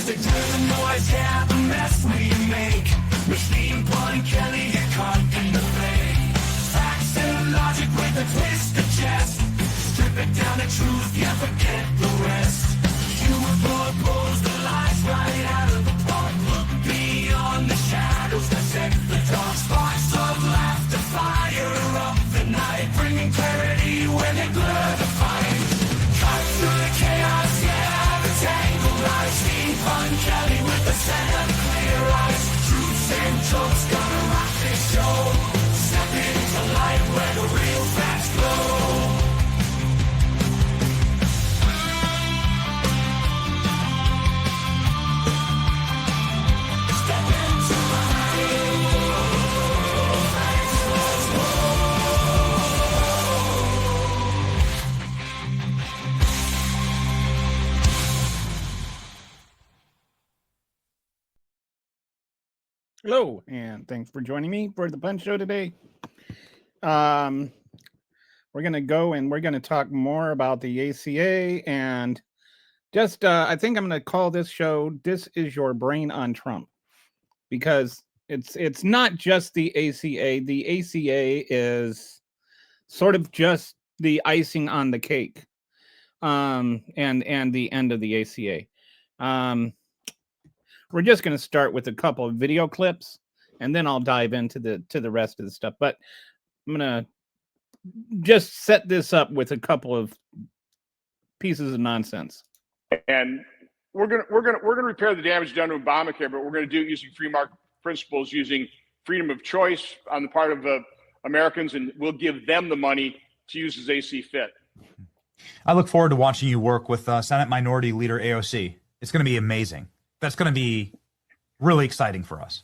Music to the noise, yeah, the mess we make. Machine Bun Kelly get caught in the fake. Facts and logic with a twist of chest. Strip it down to truth, yeah, forget the rest. Humor blows the lies right out of the park. Look beyond the shadows that set the dark. Sparks of laughter fire up the night, bringing clarity when they blur the fight. Cut through the chaos, yeah, the tangled lies. Steampunk Kelly with the center clear eyes. Truths and jokes gonna rock this show. Step into light where the real facts glow. Hello, and thanks for joining me for the Punch Show today. We're going to go and we're going to talk more about the ACA, and just I think I'm going to call this show "This Is Your Brain on Trump," because it's not just the ACA. The ACA is sort of just the icing on the cake, and the end of the ACA. We're just going to start with a couple of video clips, and then I'll dive into the rest of the stuff. But I'm going to just set this up with a couple of pieces of nonsense. And we're gonna repair the damage done to Obamacare, but we're going to do it using free market principles, using freedom of choice on the part of Americans, and we'll give them the money to use as they see fit. I look forward to watching you work with Senate Minority Leader AOC. It's going to be amazing. That's going to be really exciting for us.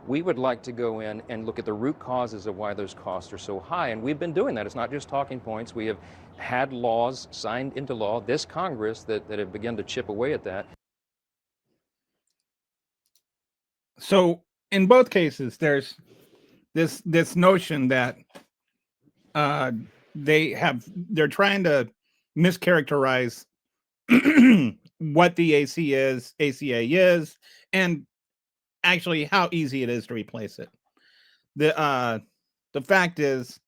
We would like to go in and look at the root causes of why those costs are so high, and we've been doing that. It's not just talking points. We have had laws signed into law, this Congress, that have begun to chip away at that. So in both cases, there's this notion that they're trying to mischaracterize what the ACA is, and actually how easy it is to replace it. The fact is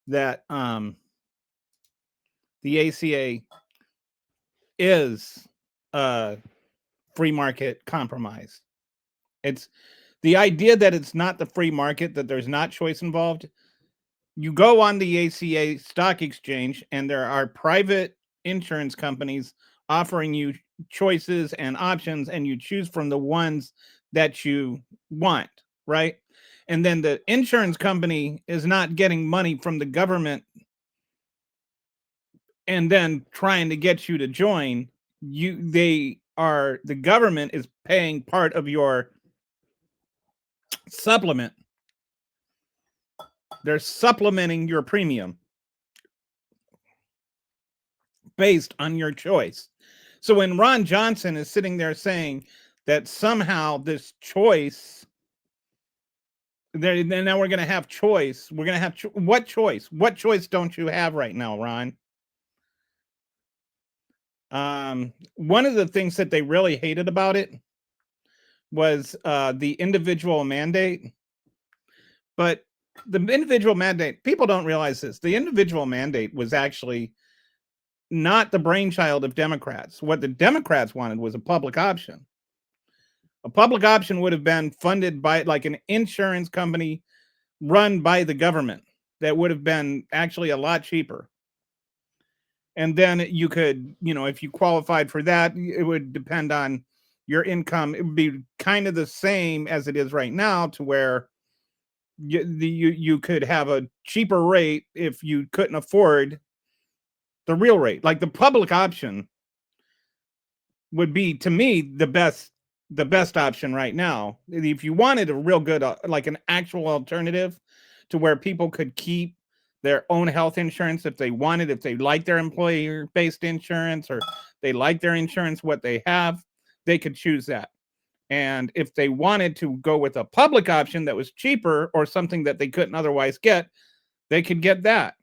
that the ACA is free market compromise. It's the idea that it's not the free market, that there's not choice involved. You go on the ACA stock exchange, and there are private insurance companies offering you choices and options, and you choose from the ones that you want, right? And then the insurance company is not getting money from the government and then trying to get you to join. The government is paying part of your supplement. They're supplementing your premium based on your choice. So when Ron Johnson is sitting there saying that somehow this choice, then now we're going to have choice. We're going to have what choice? What choice don't you have right now, Ron? One of the things that they really hated about it was the individual mandate. But the individual mandate, people don't realize this. The individual mandate was actually not the brainchild of Democrats. What the Democrats wanted was a public option. A public option would have been funded by like an insurance company run by the government. That would have been actually a lot cheaper. And then you could, if you qualified for that, it would depend on your income. It would be kind of the same as it is right now, to where you could have a cheaper rate if you couldn't afford the real rate. Like the public option would be, to me, the best option right now. If you wanted a real good, like an actual alternative to where people could keep their own health insurance if they wanted, if they like their employer-based insurance, or they like their insurance, what they have, they could choose that. And if they wanted to go with a public option that was cheaper or something that they couldn't otherwise get, they could get that.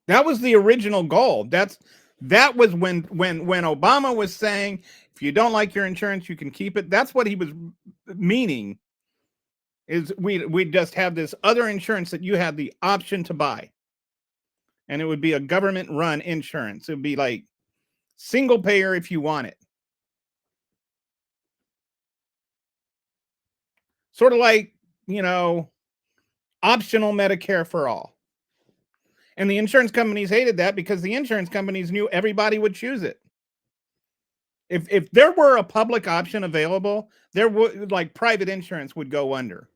That was the original goal. That was when Obama was saying, if you don't like your insurance, you can keep it. That's what he was meaning. Is we just have this other insurance that you had the option to buy, and it would be a government-run insurance. It would be like single payer if you want it, sort of like, you know, optional Medicare for all. And the insurance companies hated that because the insurance companies knew everybody would choose it. If there were a public option available, there would, like, private insurance would go under.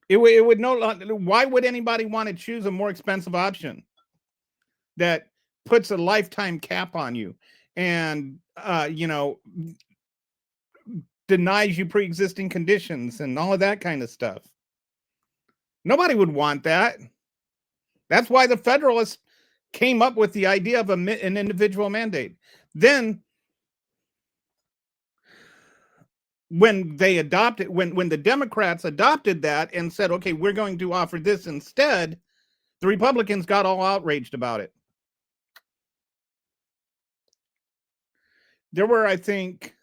It would no longer. Why would anybody want to choose a more expensive option that puts a lifetime cap on you and you know, denies you pre-existing conditions and all of that kind of stuff? Nobody would want that. That's why the Federalists came up with the idea of an individual mandate. Then, when they adopted, when the Democrats adopted that and said, okay, we're going to offer this instead, the Republicans got all outraged about it. There were, I think,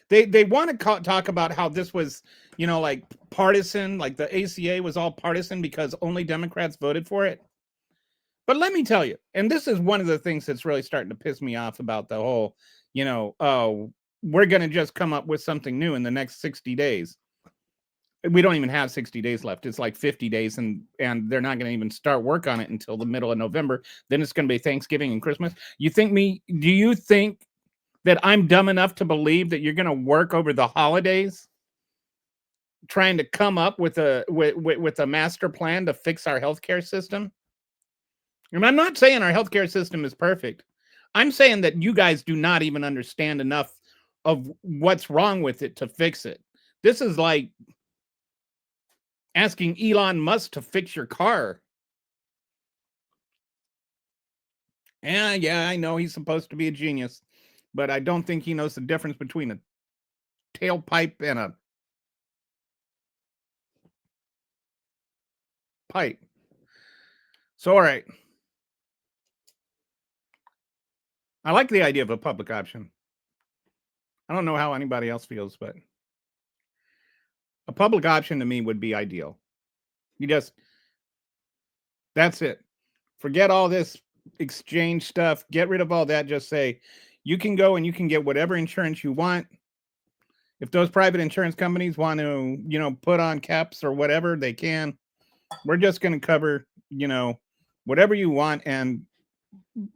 they want to talk about how this was, you know, like partisan, like the ACA was all partisan because only Democrats voted for it. But let me tell you, and this is one of the things that's really starting to piss me off about the whole, you know, oh, we're going to just come up with something new in the next 60 days. We don't even have 60 days left. It's like 50 days, and they're not going to even start work on it until the middle of November. Then it's going to be Thanksgiving and Christmas. Do you think that I'm dumb enough to believe that you're going to work over the holidays trying to come up with a master plan to fix our healthcare system? And I'm not saying our healthcare system is perfect. I'm saying that you guys do not even understand enough of what's wrong with it to fix it. This is like asking Elon Musk to fix your car. Yeah, I know he's supposed to be a genius, but I don't think he knows the difference between a tailpipe and a pipe. So, all right. I like the idea of a public option. I don't know how anybody else feels, but a public option to me would be ideal. That's it. Forget all this exchange stuff. Get rid of all that. Just say, you can go and you can get whatever insurance you want. If those private insurance companies want to, you know, put on caps or whatever, they can. We're just going to cover, you know, whatever you want, and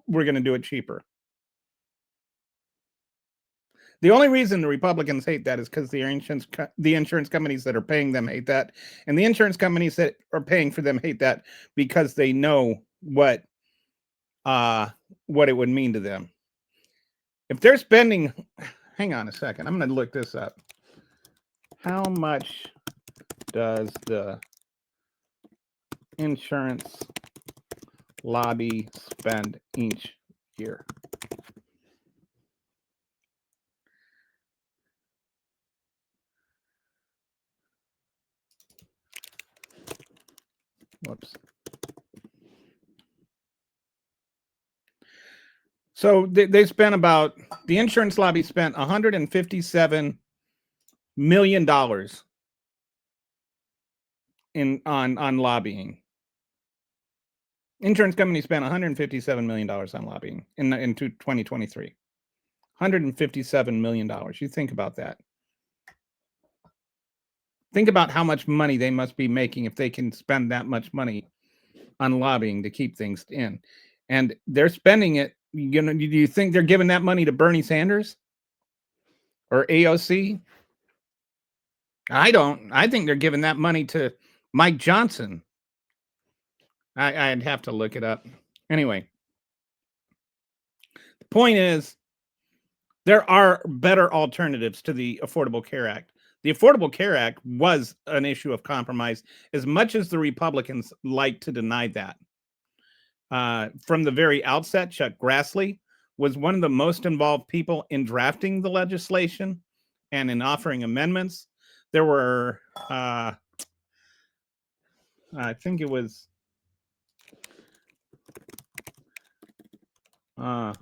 we're going to do it cheaper. The only reason the Republicans hate that is because the insurance companies that are paying them hate that, and the insurance companies that are paying for them hate that because they know what it would mean to them. If they're spending, hang on a second, I'm going to look this up. How much does the insurance lobby spend each year? Whoops. So they spent about, the insurance lobby spent $157 million on lobbying. Insurance companies spent $157 million on lobbying in 2023. $157 million. You think about that. Think about how much money they must be making if they can spend that much money on lobbying to keep things in. And they're spending it. You know, do you think they're giving that money to Bernie Sanders or AOC? I don't. I think they're giving that money to Mike Johnson. I'd have to look it up. Anyway, the point is, there are better alternatives to the Affordable Care Act. The Affordable Care Act was an issue of compromise, as much as the Republicans like to deny that. From the very outset, Chuck Grassley was one of the most involved people in drafting the legislation and in offering amendments. There were, I think it was I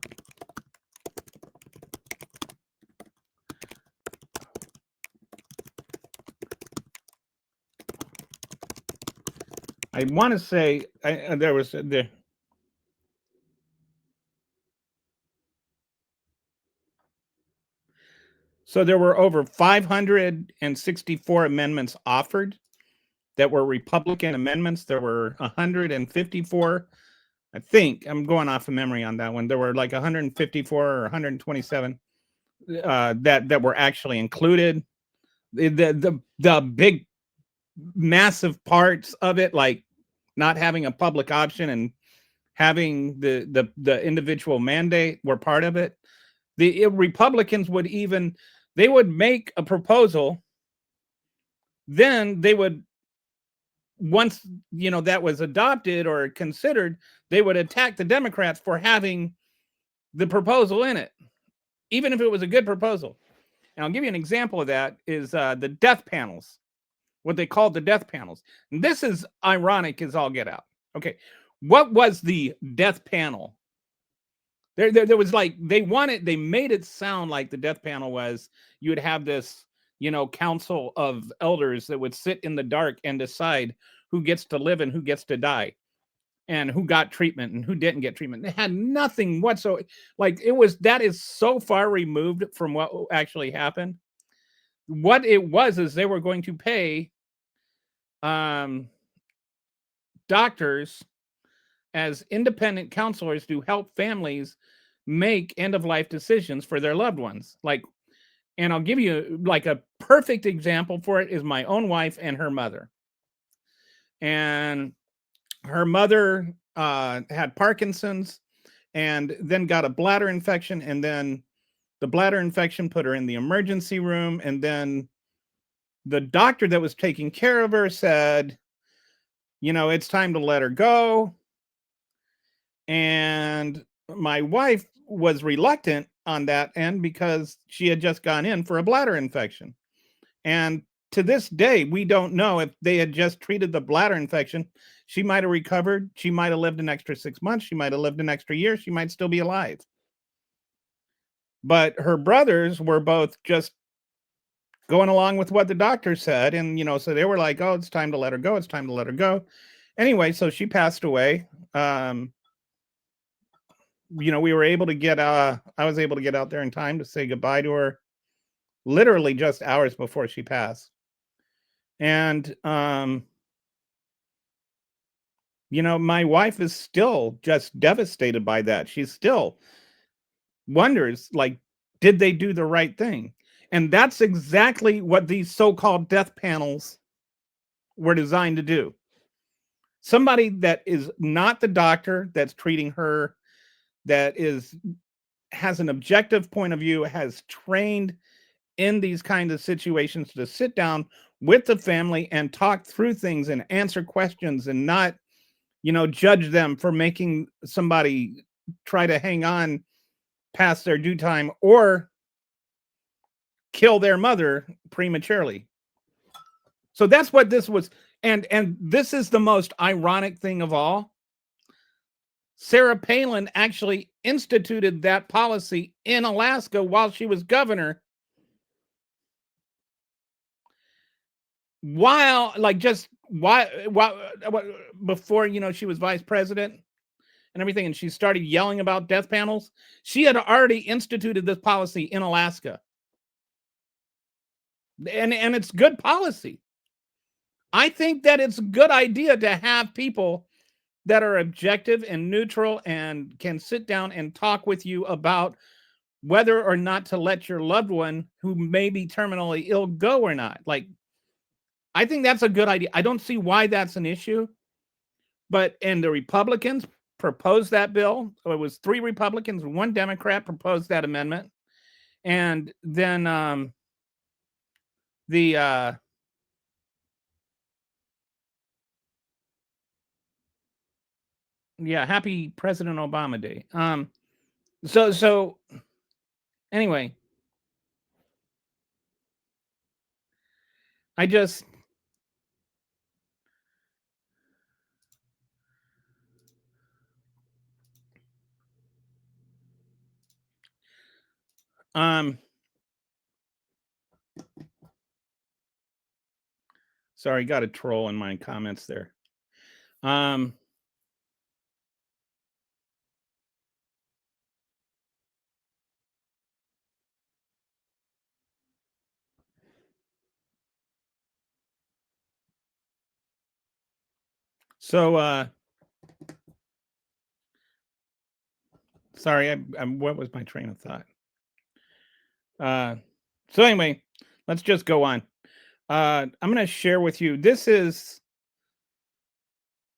want to say there was there. So there were over 564 amendments offered that were Republican amendments. There were 154. I think I'm going off of memory on that one. There were like 154 or 127 that were actually included. The big massive parts of it, like not having a public option and having the individual mandate, were part of it. The Republicans would make a proposal, then they would, once that was adopted or considered, they would attack the Democrats for having the proposal in it, even if it was a good proposal. And I'll give you an example of that is the death panels, what they called the death panels. And this is ironic as all get out. Okay, what was the death panel? There was like, they made it sound like the death panel was, you would have this, council of elders that would sit in the dark and decide who gets to live and who gets to die, and who got treatment and who didn't get treatment. It had nothing whatsoever. Like, that is so far removed from what actually happened. What it was is they were going to pay doctors as independent counselors to help families make end-of-life decisions for their loved ones. And I'll give you like a perfect example for it is my own wife and her mother. And her mother had Parkinson's and then got a bladder infection, and then the bladder infection put her in the emergency room, and then the doctor that was taking care of her said, it's time to let her go. And my wife was reluctant on that end because she had just gone in for a bladder infection. And to this day, we don't know if they had just treated the bladder infection. She might have recovered. She might have lived an extra 6 months. She might have lived an extra year. She might still be alive. But her brothers were both just going along with what the doctor said. And, so they were like, oh, it's time to let her go. It's time to let her go. Anyway, so she passed away. We were able to get, I was able to get out there in time to say goodbye to her, literally just hours before she passed. And, my wife is still just devastated by that. She still wonders, like, did they do the right thing? And that's exactly what these so-called death panels were designed to do. Somebody that is not the doctor that's treating her, that has an objective point of view, has trained in these kinds of situations to sit down with the family and talk through things and answer questions and not, judge them for making somebody try to hang on past their due time or kill their mother prematurely. So that's what this was. And this is the most ironic thing of all. Sarah Palin actually instituted that policy in Alaska while she was governor. While before, she was vice president and everything, and she started yelling about death panels, she had already instituted this policy in Alaska. And it's good policy. I think that it's a good idea to have people that are objective and neutral and can sit down and talk with you about whether or not to let your loved one who may be terminally ill go or not. I think that's a good idea. I don't see why that's an issue. And the Republicans proposed that bill. So it was 3 Republicans, 1 Democrat proposed that amendment. And then happy President Obama Day. So anyway, I just Sorry, got a troll in my comments there. So sorry, what was my train of thought? So anyway, let's just go on. I'm going to share with you. This is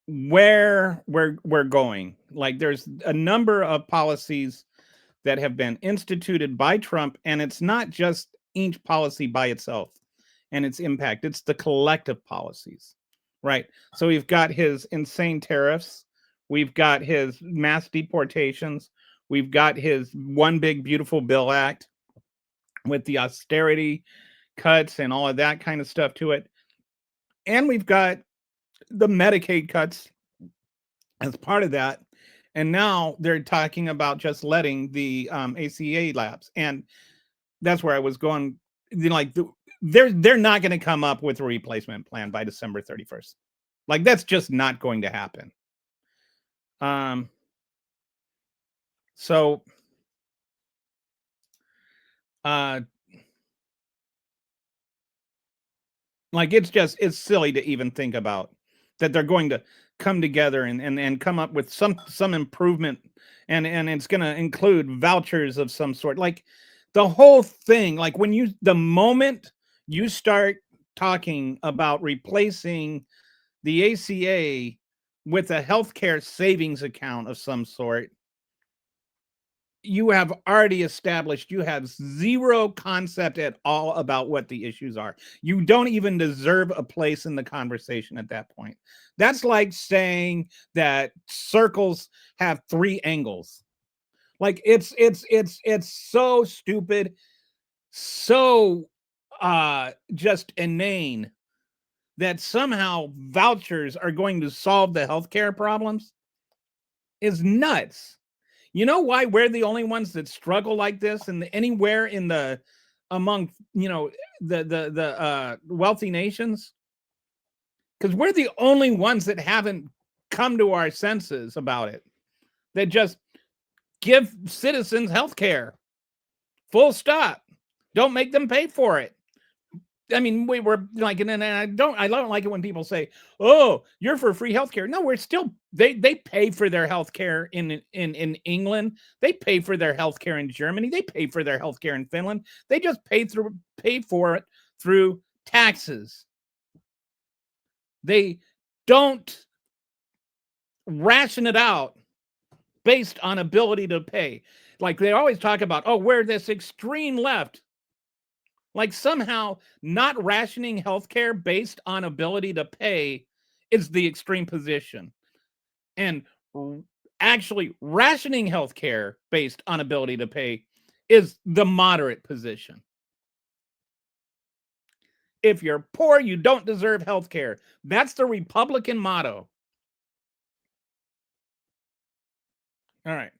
where we're going. Like, there's a number of policies that have been instituted by Trump, and it's not just each policy by itself and its impact. It's the collective policies, right? So we've got his insane tariffs. We've got his mass deportations. We've got his One Big Beautiful Bill Act with the austerity cuts and all of that kind of stuff to it. And we've got the Medicaid cuts as part of that. And now they're talking about just letting the ACA lapse. And that's where I was going. Like, they're not going to come up with a replacement plan by December 31st. Like, that's just not going to happen. So like, it's silly to even think about that they're going to come together and come up with some improvement, and it's going to include vouchers of some sort. Like, the whole thing, like, the moment you start talking about replacing the ACA with a healthcare savings account of some sort, you have already established you have zero concept at all about what the issues are. You don't even deserve a place in the conversation at that point. That's like saying that circles have 3 angles. Like, it's so stupid, so just inane that somehow vouchers are going to solve the healthcare problems is nuts. You know why we're the only ones that struggle like this anywhere in the among the wealthy nations? Because we're the only ones that haven't come to our senses about it, that just give citizens health care. Full stop. Don't make them pay for it. I mean, we were like, and I don't like it when people say, "Oh, you're for free healthcare." No, we're still they pay for their healthcare in England. They pay for their healthcare in Germany. They pay for their healthcare in Finland. They just pay for it through taxes. They don't ration it out based on ability to pay. Like, they always talk about, oh, we're this extreme left. Like, somehow not rationing healthcare based on ability to pay is the extreme position. And actually rationing healthcare based on ability to pay is the moderate position. If you're poor, you don't deserve healthcare. That's the Republican motto. All right.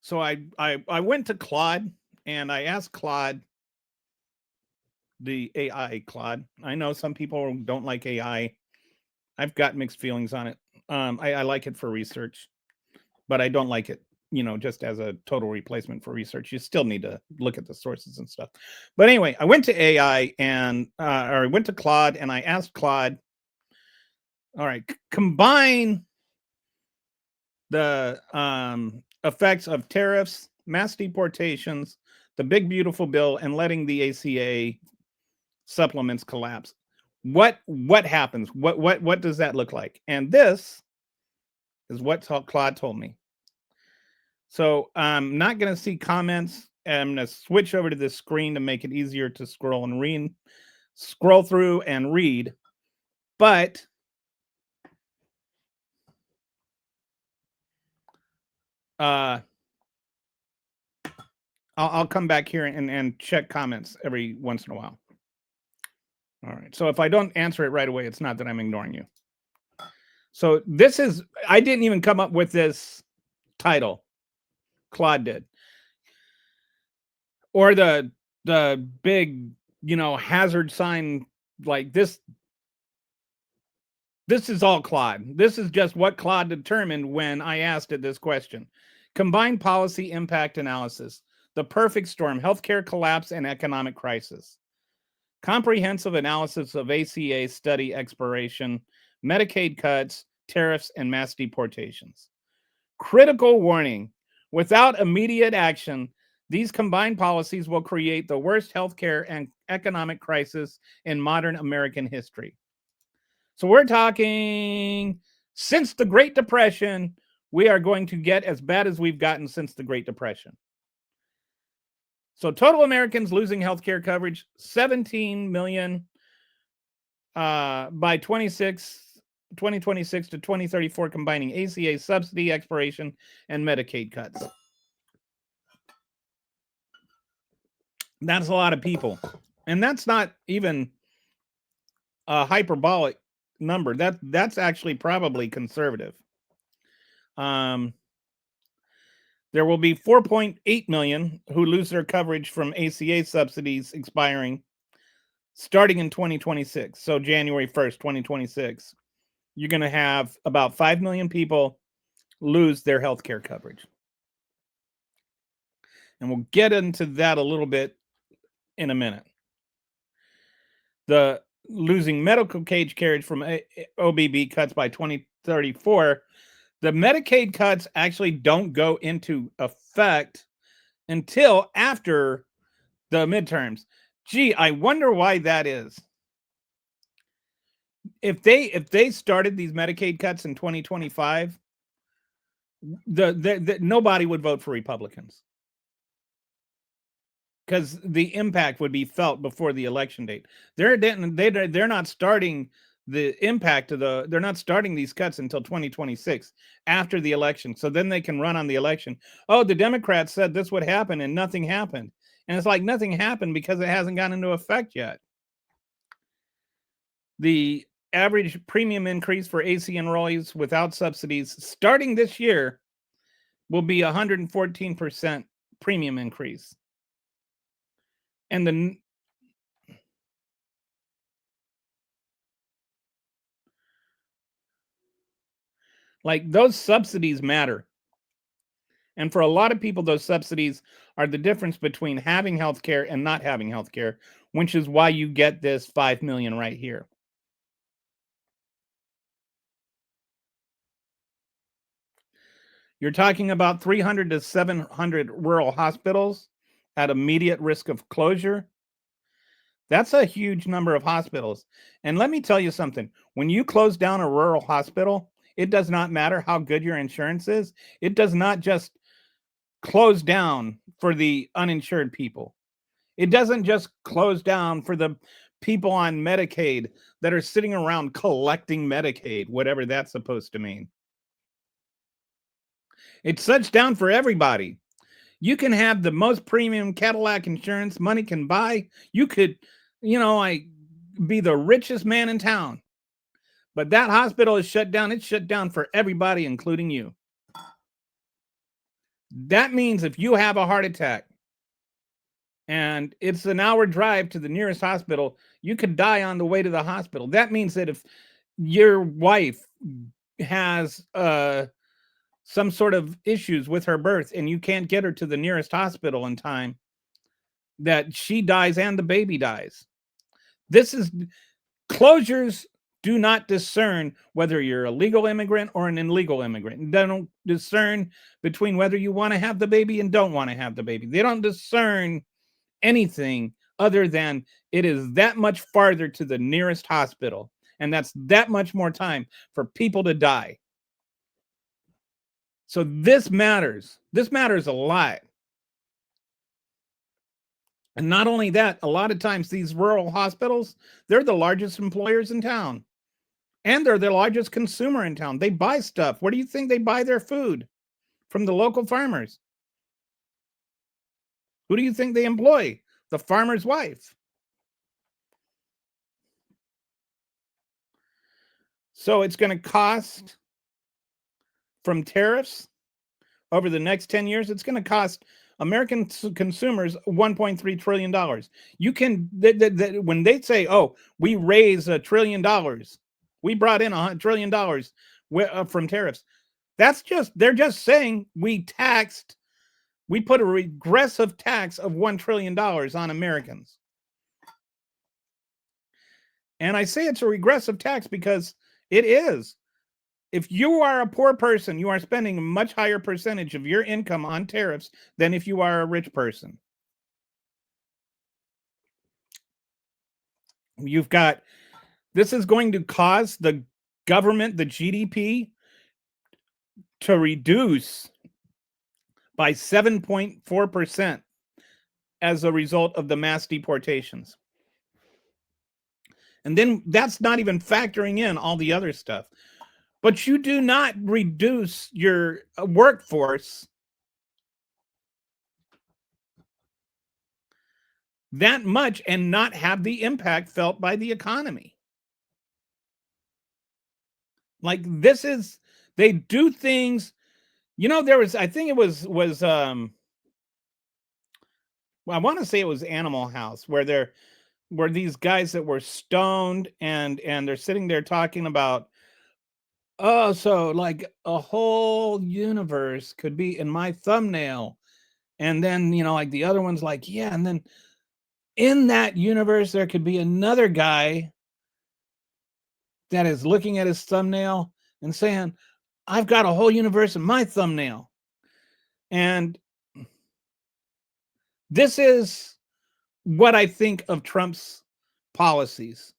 So I went to Claude and I asked Claude, the AI Claude. I know some people don't like AI. I've got mixed feelings on it. I like it for research, but I don't like it, just as a total replacement for research. You still need to look at the sources and stuff. But anyway, I went to AI or I went to Claude and I asked Claude, all right, combine the effects of tariffs, mass deportations, the big beautiful bill, and letting the ACA supplements collapse. What happens? What does that look like? And this is what Claude told me. So I'm not going to see comments. I'm going to switch over to this screen to make it easier to scroll through and read. But I'll come back here and check comments every once in a while. All right. So if I don't answer it right away, it's not that I'm ignoring you. So I didn't even come up with this title. Claude did. or the big, hazard sign like this. This is all Claude. This is just what Claude determined when I asked it this question. Combined policy impact analysis. The perfect storm, healthcare collapse and economic crisis. Comprehensive analysis of ACA study expiration, Medicaid cuts, tariffs, and mass deportations. Critical warning. Without immediate action, these combined policies will create the worst healthcare and economic crisis in modern American history. So we're talking since the Great Depression, we are going to get as bad as we've gotten since the Great Depression. So total Americans losing healthcare coverage, 17 million by 2026 to 2034, combining ACA subsidy expiration and Medicaid cuts. That's a lot of people. And that's not even a hyperbolic number. That's actually probably conservative. There will be 4.8 million who lose their coverage from ACA subsidies expiring starting in 2026. So January 1st, 2026, you're going to have about 5 million people lose their health care coverage. And we'll get into that a little bit in a minute. The losing medical cage carriage from OBB cuts by 2034. The Medicaid cuts actually don't go into effect until after the midterms. Gee, I wonder why that is. If they started these Medicaid cuts in 2025, nobody would vote for Republicans because the impact would be felt before the election date. They're not starting the impact of they're not starting these cuts until 2026 after the election. So then they can run on the election. Oh, the Democrats said this would happen and nothing happened. And it's like nothing happened because it hasn't gone into effect yet. The average premium increase for AC enrollees without subsidies starting this year will be 114% premium increase. And those subsidies matter. And for a lot of people, those subsidies are the difference between having health care and not having health care, which is why you get this 5 million right here. You're talking about 300 to 700 rural hospitals at immediate risk of closure. That's a huge number of hospitals. And let me tell you something. When you close down a rural hospital, it does not matter how good your insurance is. It does not just close down for the uninsured people. It doesn't just close down for the people on Medicaid that are sitting around collecting Medicaid, whatever that's supposed to mean. It shuts down for everybody. You can have the most premium Cadillac insurance money can buy. You could, be the richest man in town. But that hospital is shut down. It's shut down for everybody, including you. That means if you have a heart attack and it's an hour drive to the nearest hospital, you could die on the way to the hospital. That means that if your wife has some sort of issues with her birth and you can't get her to the nearest hospital in time, that she dies and the baby dies. Closures do not discern whether you're a legal immigrant or an illegal immigrant. They don't discern between whether you want to have the baby and don't want to have the baby. They don't discern anything other than it is that much farther to the nearest hospital. And that's that much more time for people to die. So this matters. This matters a lot. And not only that, a lot of times these rural hospitals, they're the largest employers in town. And they're the largest consumer in town. They buy stuff. Where do you think they buy their food? From the local farmers. Who do you think they employ? The farmer's wife. So it's going to cost, from tariffs over the next 10 years, it's going to cost American consumers $1.3 trillion. You can, when they say, oh, we raised $1 trillion, we brought in $100 trillion from tariffs. They're just saying we put a regressive tax of $1 trillion on Americans. And I say it's a regressive tax because it is. If you are a poor person, you are spending a much higher percentage of your income on tariffs than if you are a rich person. This is going to cause the government, the GDP, to reduce by 7.4% as a result of the mass deportations. And then that's not even factoring in all the other stuff. But you do not reduce your workforce that much and not have the impact felt by the economy. Like they do things, I think it was I want to say it was Animal House where were these guys that were stoned and they're sitting there talking about, oh, so like a whole universe could be in my thumbnail. And then, like the other one's like, yeah. And then in that universe, there could be another guy that is looking at his thumbnail and saying, I've got a whole universe in my thumbnail. And this is what I think of Trump's policies,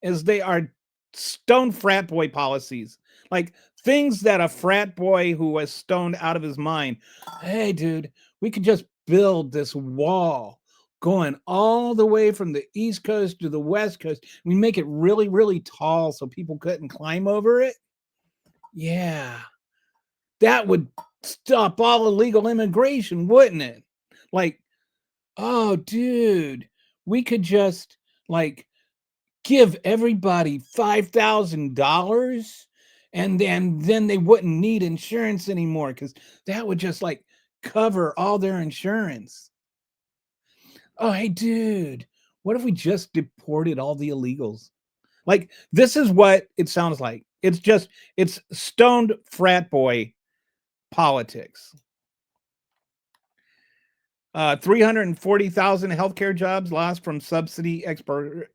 is they are stone frat boy policies, like things that a frat boy who was stoned out of his mind, hey, dude, we could just build this wall going all the way from the East Coast to the West Coast. We make it really, really tall so people couldn't climb over it. Yeah, that would stop all illegal immigration, wouldn't it? Like, oh, dude, we could just like give everybody $5,000 and then they wouldn't need insurance anymore because that would just like cover all their insurance. Oh, hey, dude, what if we just deported all the illegals? Like, this is what it sounds like. It's stoned frat boy politics. 340,000 healthcare jobs lost from subsidy expiration.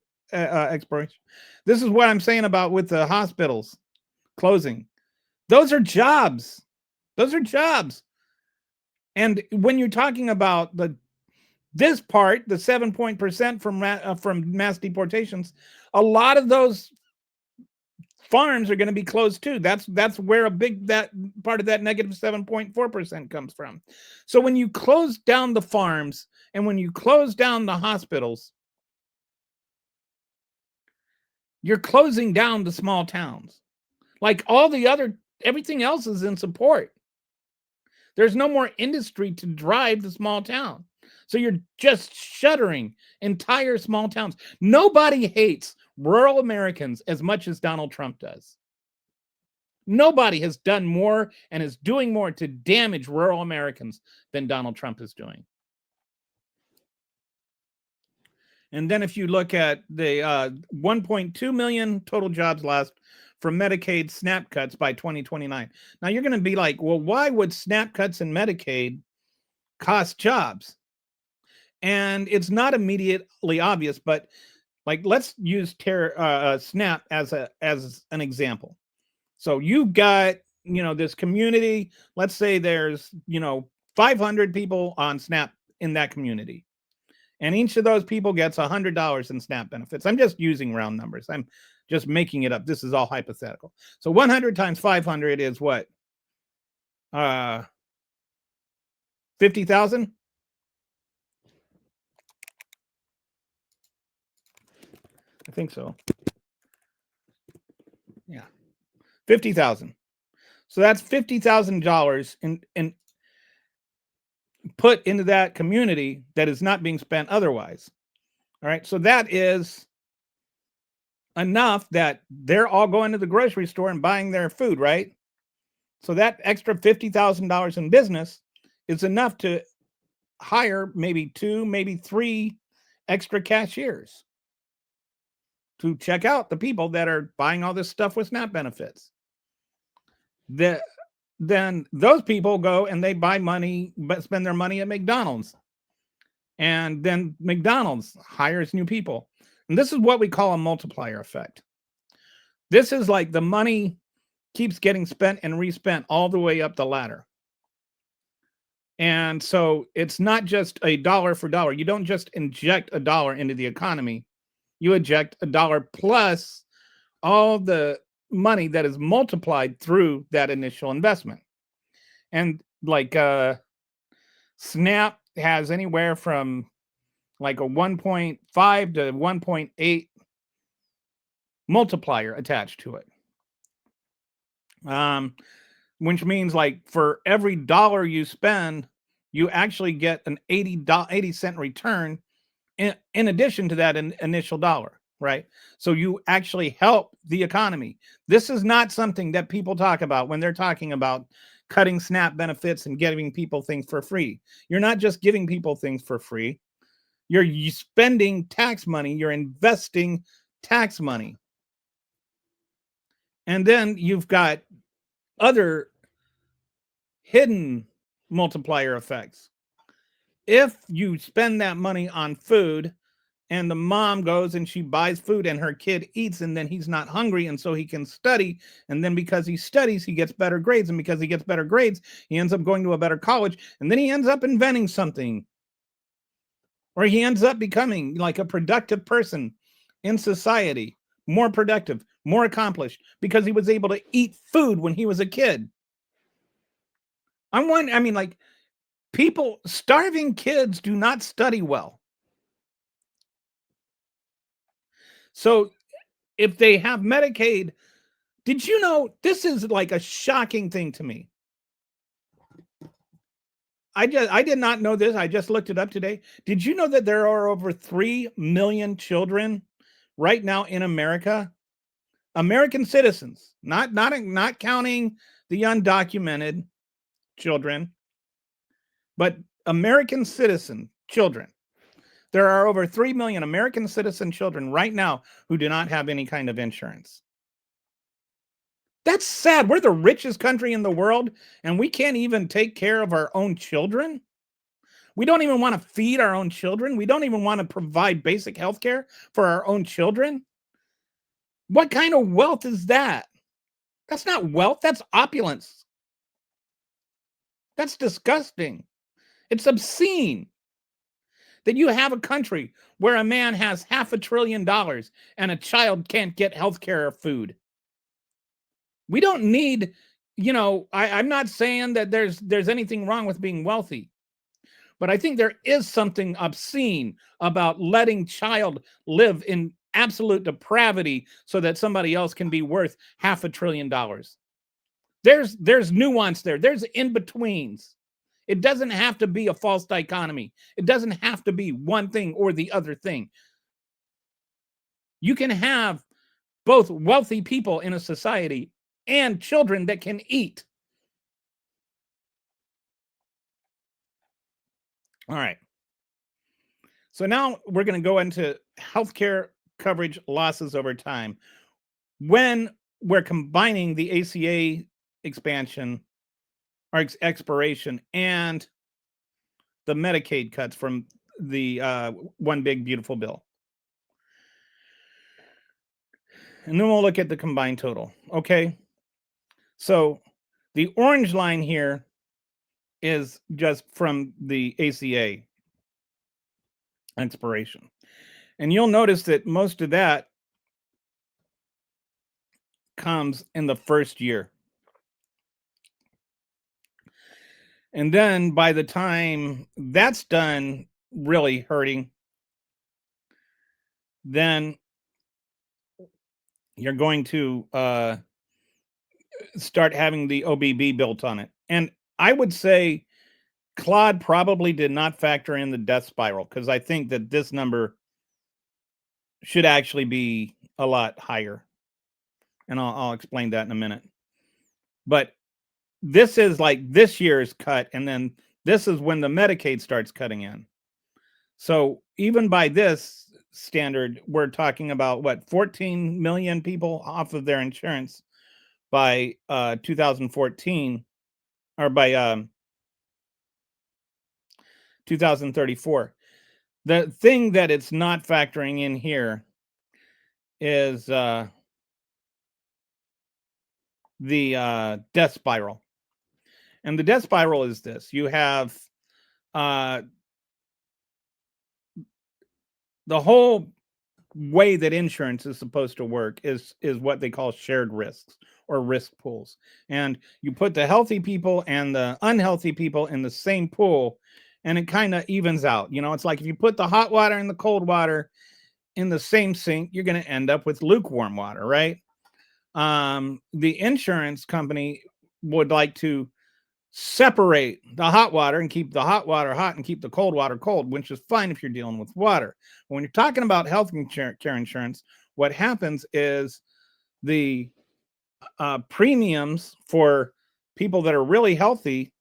This is what I'm saying about with the hospitals closing. Those are jobs. Those are jobs. And when you're talking about this part, the 7% from mass deportations, a lot of those farms are going to be closed too. That's where that part of that negative 7.4% comes from. So when you close down the farms and when you close down the hospitals, you're closing down the small towns. Like everything else is in support. There's no more industry to drive the small town. So you're just shuttering entire small towns. Nobody hates rural Americans as much as Donald Trump does. Nobody has done more and is doing more to damage rural Americans than Donald Trump is doing. And then if you look at the 1.2 million total jobs lost from Medicaid SNAP cuts by 2029. Now you're going to be like, well, why would SNAP cuts and Medicaid cost jobs? And it's not immediately obvious, but like, let's use SNAP as an example. So you've got, this community, let's say there's, 500 people on SNAP in that community. And each of those people gets $100 in SNAP benefits. I'm just using round numbers. I'm just making it up. This is all hypothetical. So 100 times 500 is what? 50,000? I think so. Yeah. 50,000. So that's $50,000 in put into that community that is not being spent otherwise. All right. So that is enough that they're all going to the grocery store and buying their food, right? So that extra $50,000 in business is enough to hire maybe 2, maybe 3 extra cashiers to check out the people that are buying all this stuff with SNAP benefits. Then those people go and they buy money, but spend their money at McDonald's. And then McDonald's hires new people. And this is what we call a multiplier effect. This is like the money keeps getting spent and respent all the way up the ladder. And so it's not just a dollar for dollar. You don't just inject a dollar into the economy. You inject a dollar plus all the money that is multiplied through that initial investment. And like SNAP has anywhere from like a 1.5 to 1.8 multiplier attached to it. Which means like for every dollar you spend, you actually get an 80-cent return in addition to that initial dollar, right? So you actually help the economy. This is not something that people talk about when they're talking about cutting SNAP benefits and giving people things for free. You're not just giving people things for free. You're spending tax money. You're investing tax money. And then you've got other hidden multiplier effects. If you spend that money on food and the mom goes and she buys food and her kid eats and then he's not hungry and so he can study, and then because he studies he gets better grades, and because he gets better grades he ends up going to a better college, and then he ends up inventing something, or he ends up becoming like a productive person in society, more productive, more accomplished, because he was able to eat food when he was a kid. Like people, starving kids do not study well. So if they have Medicaid, did you know, this is like a shocking thing to me. I did not know this. I just looked it up today. Did you know that there are over 3 million children right now in America? American citizens, not counting the undocumented children, but American citizen children. There are over 3 million American citizen children right now who do not have any kind of insurance. That's sad. We're the richest country in the world, and we can't even take care of our own children. We don't even want to feed our own children. We don't even want to provide basic health care for our own children. What kind of wealth is that? That's not wealth. That's opulence. That's disgusting. It's obscene that you have a country where a man has $500 billion and a child can't get health care or food. We don't need, I'm not saying that there's anything wrong with being wealthy, but I think there is something obscene about letting child live in absolute depravity so that somebody else can be worth $500 billion. There's nuance there. There's in-betweens. It doesn't have to be a false dichotomy. It doesn't have to be one thing or the other thing. You can have both wealthy people in a society and children that can eat. All right. So now we're going to go into healthcare coverage losses over time. When we're combining the ACA expansion or expiration and the Medicaid cuts from the One Big Beautiful Bill. And then we'll look at the combined total. Okay. So the orange line here is just from the ACA expiration. And you'll notice that most of that comes in the first year. And then by the time that's done really hurting, then you're going to start having the OBB built on it. And I would say Claude probably did not factor in the death spiral, because I think that this number should actually be a lot higher. And I'll explain that in a minute. But this is like this year's cut, and then This is when the Medicaid starts cutting in. So even by this standard, we're talking about what, 14 million people off of their insurance by 2014, or by 2034. The thing that it's not factoring in here is the death spiral. And the death spiral is this. You have the whole way that insurance is supposed to work is what they call shared risks or risk pools. And you put the healthy people and the unhealthy people in the same pool, and it kind of evens out. You know, it's like if you put the hot water and the cold water in the same sink, you're going to end up with lukewarm water, right? The insurance company would like to separate the hot water and keep the hot water hot and keep the cold water cold, which is fine if you're dealing with water. But when you're talking about health care insurance, what happens is the premiums for people that are really healthy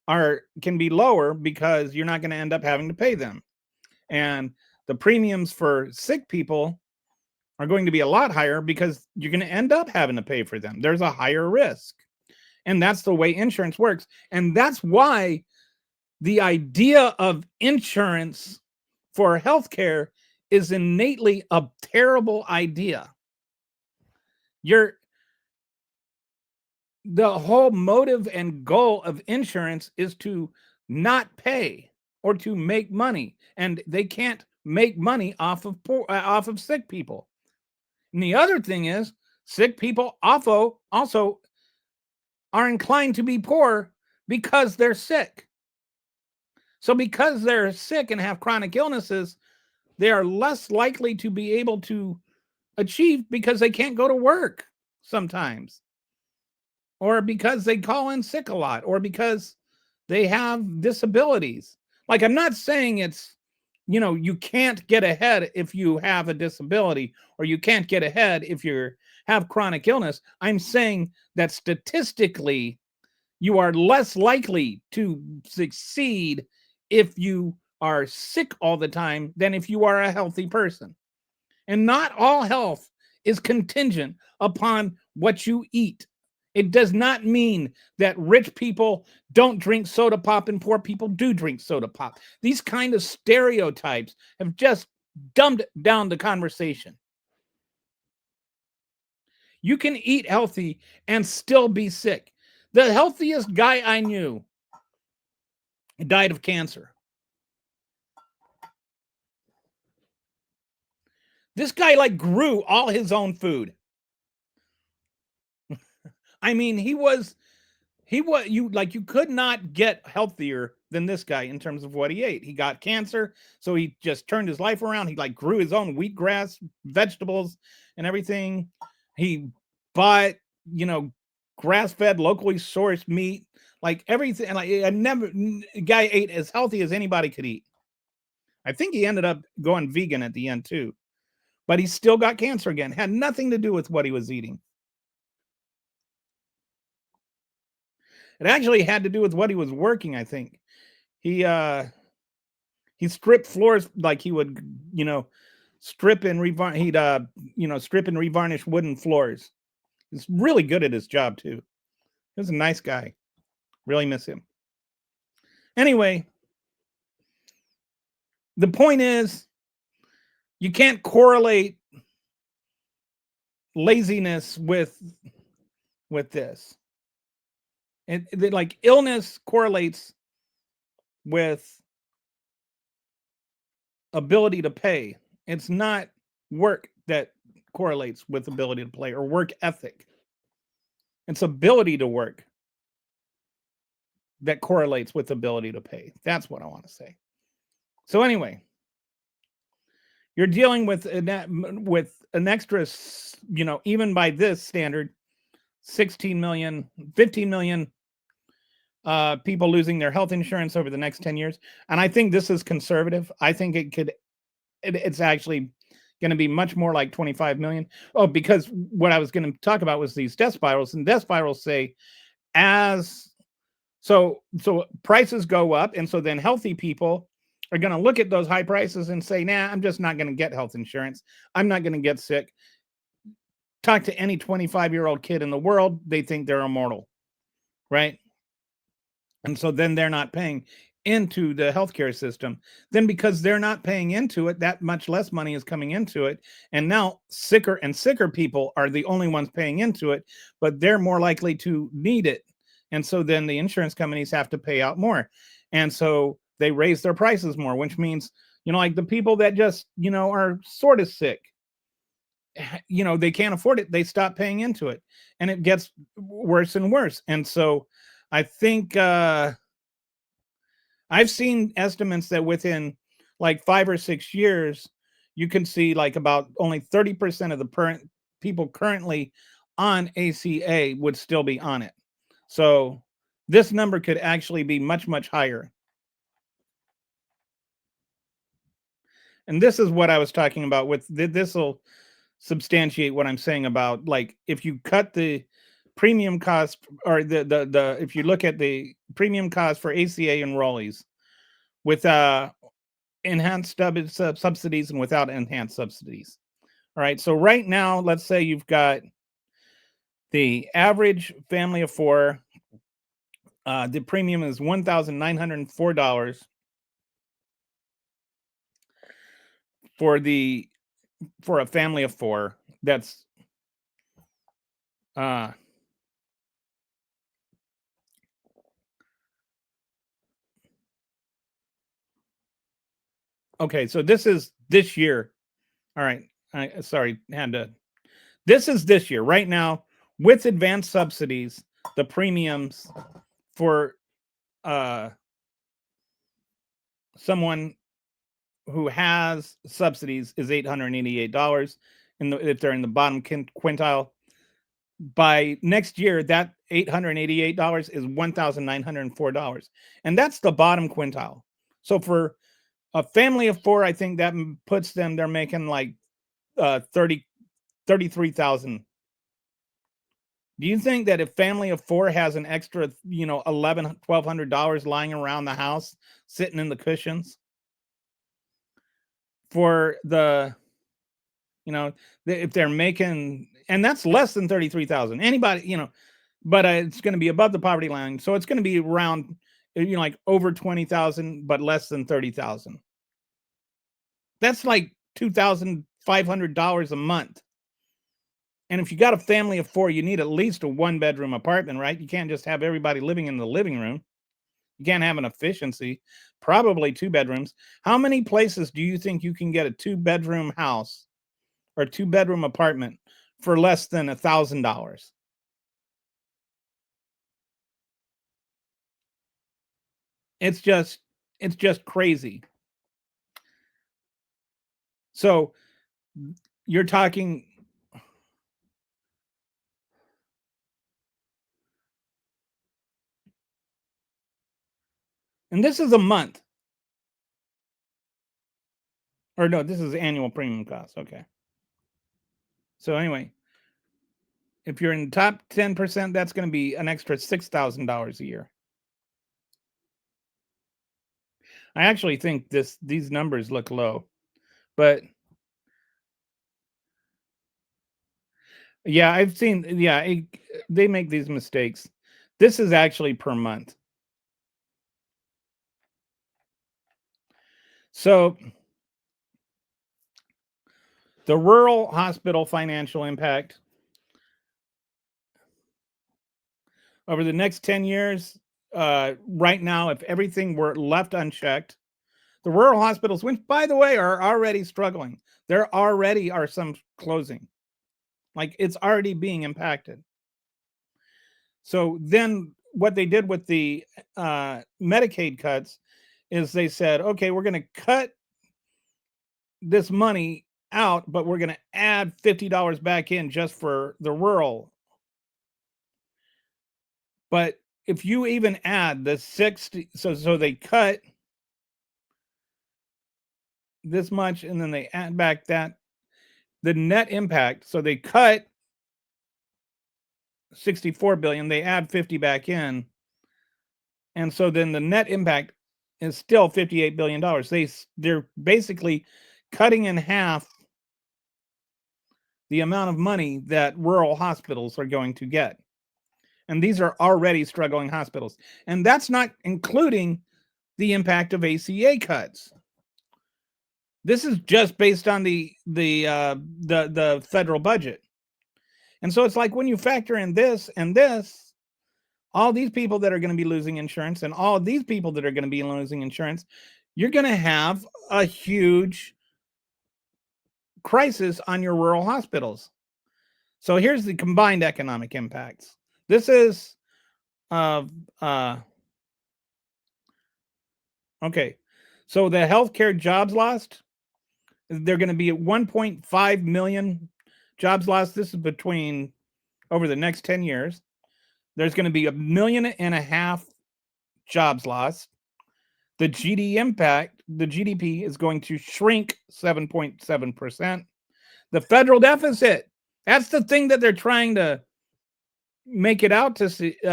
can be lower because you're not going to end up having to pay them. And the premiums for sick people are going to be a lot higher because you're going to end up having to pay for them. There's a higher risk. And that's the way insurance works. And that's why the idea of insurance for healthcare is innately a terrible idea. The whole motive and goal of insurance is to not pay or to make money. And they can't make money off of sick people. And the other thing is, sick people also are inclined to be poor because they're sick. So because they're sick and have chronic illnesses, they are less likely to be able to achieve because they can't go to work sometimes, or because they call in sick a lot, or because they have disabilities. Like, I'm not saying it's, you can't get ahead if you have a disability, or you can't get ahead if you have chronic illness. I'm saying that statistically, you are less likely to succeed if you are sick all the time than if you are a healthy person. And not all health is contingent upon what you eat. It does not mean that rich people don't drink soda pop and poor people do drink soda pop. These kind of stereotypes have just dumbed down the conversation. You can eat healthy and still be sick. The healthiest guy I knew died of cancer. This guy grew all his own food. I mean, you could not get healthier than this guy in terms of what he ate. He got cancer, so he just turned his life around. He grew his own wheatgrass, vegetables, and everything. He bought, grass-fed, locally sourced meat, everything. And guy ate as healthy as anybody could eat. I think he ended up going vegan at the end too, but he still got cancer again. Had nothing to do with what he was eating. It actually had to do with what he was working, I think. He stripped floors like he would, strip and revarnish wooden floors. He's really good at his job too. He was a nice guy. Really miss him. Anyway, the point is, you can't correlate laziness with this. Illness correlates with ability to pay. It's not work that correlates with ability to play or work ethic. It's ability to work that correlates with ability to pay. That's what I want to say. So anyway, you're dealing with an extra, even by this standard, 16 million, 15 million people losing their health insurance over the next 10 years. And I think this is conservative. I think it's actually going to be much more like 25 million. Oh, because what I was going to talk about was these death spirals, and death spirals say as So prices go up, and so then healthy people are going to look at those high prices and say, nah, I'm just not going to get health insurance. I'm not going to get sick. Talk to any 25-year-old kid in the world, they think they're immortal, right? And so then they're not paying into the healthcare system. Then because they're not paying into it, that much less money is coming into it. And now sicker and sicker people are the only ones paying into it, but they're more likely to need it. And so then the insurance companies have to pay out more. And so they raise their prices more, which means, like the people that just, are sort of sick, they can't afford it. They stop paying into it, and it gets worse and worse. And so I think I've seen estimates that within like 5 or 6 years, you can see like about only 30% of the people currently on ACA would still be on it. So this number could actually be much, much higher. And this is what I was talking about with this will substantiate what I'm saying about, like, if you cut the premium cost, or the if you look at the premium cost for ACA enrollees with enhanced subsidies and without enhanced subsidies. All right. So right now, let's say you've got the average family of 4. The premium is $1,904 for a family of 4. That's okay. So this is this year. All right. This is this year right now with advanced subsidies. The premiums for someone who has subsidies is $888 if they're in the bottom quintile. By next year, that $888 is $1,904, and that's the bottom quintile. So for a family of 4, I think that puts them, they're making like $33,000. Do you think that if family of 4 has an extra, $1,100-$1,200 lying around the house, sitting in the cushions, for the, if they're making, and that's less than 33,000, anybody, but it's going to be above the poverty line, so it's going to be around, like over 20,000, but less than 30,000. That's like $2,500 a month. And if you got a family of 4, you need at least a 1-bedroom apartment, right? You can't just have everybody living in the living room. You can't have an efficiency. Probably 2 bedrooms. How many places do you think you can get a 2-bedroom house or 2-bedroom apartment for less than $1,000? It's just crazy. So you're talking, and this is a month. Or no, this is annual premium cost. Okay. So anyway, if you're in the top 10%, that's going to be an extra $6,000 a year. I actually think these numbers look low, but yeah, I've seen, they make these mistakes. This is actually per month. So the rural hospital financial impact over the next 10 years, right now, if everything were left unchecked, the rural hospitals, which by the way are already struggling, there already are some closing. Like, it's already being impacted. So then what they did with the Medicaid cuts is they said, okay, we're going to cut this money out, but we're going to add $50 back in just for the rural. But if you even add the 60, so they cut this much and then they add back that, the net impact, so they cut 64 billion, they add 50 back in, And so then the net impact is still $58 billion. They're basically cutting in half the amount of money that rural hospitals are going to get. And these are already struggling hospitals. And that's not including the impact of ACA cuts. This is just based on the federal budget. And so it's like when you factor in this and this, all these people that are going to be losing insurance and all these people that are going to be losing insurance, you're going to have a huge crisis on your rural hospitals. So here's the combined economic impacts. This is okay. So the healthcare jobs lost, they're going to be at 1.5 million jobs lost. This is between over the next 10 years. There's going to be 1.5 million jobs lost. The GDP is going to shrink 7.7%. The federal deficit, that's the thing that they're trying to make it out to see, be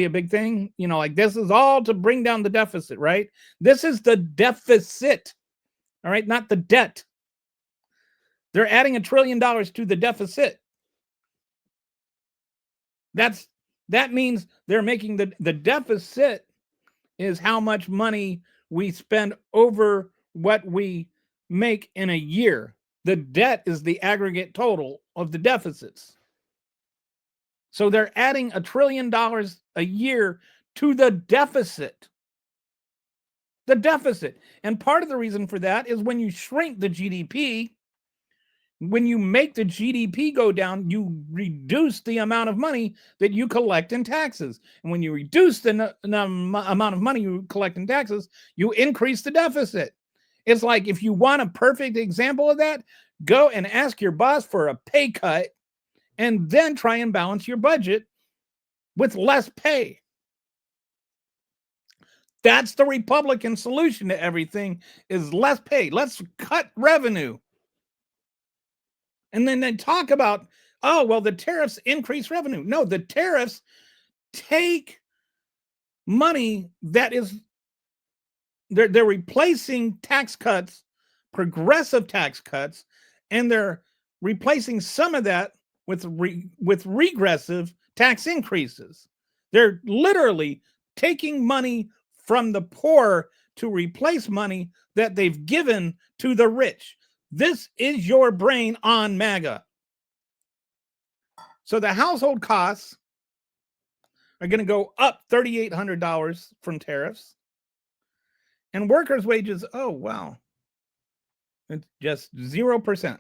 a big thing. Like this is all to bring down the deficit, right? This is the deficit, all right, not the debt. They're adding $1 trillion to the deficit. That means they're making the deficit is how much money we spend over what we make in a year. The debt is the aggregate total of the deficits. So they're adding $1 trillion a year to the deficit. The deficit. And part of the reason for that is when you shrink the GDP, when you make the GDP go down, you reduce the amount of money that you collect in taxes. And when you reduce the amount of money you collect in taxes, you increase the deficit. It's like if you want a perfect example of that, go and ask your boss for a pay cut and then try and balance your budget with less pay. That's the Republican solution to everything is less pay. Let's cut revenue. And then they talk about, oh, well, the tariffs increase revenue. No, the tariffs take money that is, they're replacing tax cuts, progressive tax cuts, and they're replacing some of that with regressive tax increases. They're literally taking money from the poor to replace money that they've given to the rich. This is your brain on MAGA. So the household costs are going to go up $3,800 from tariffs. And workers' wages, oh, wow. It's just 0%.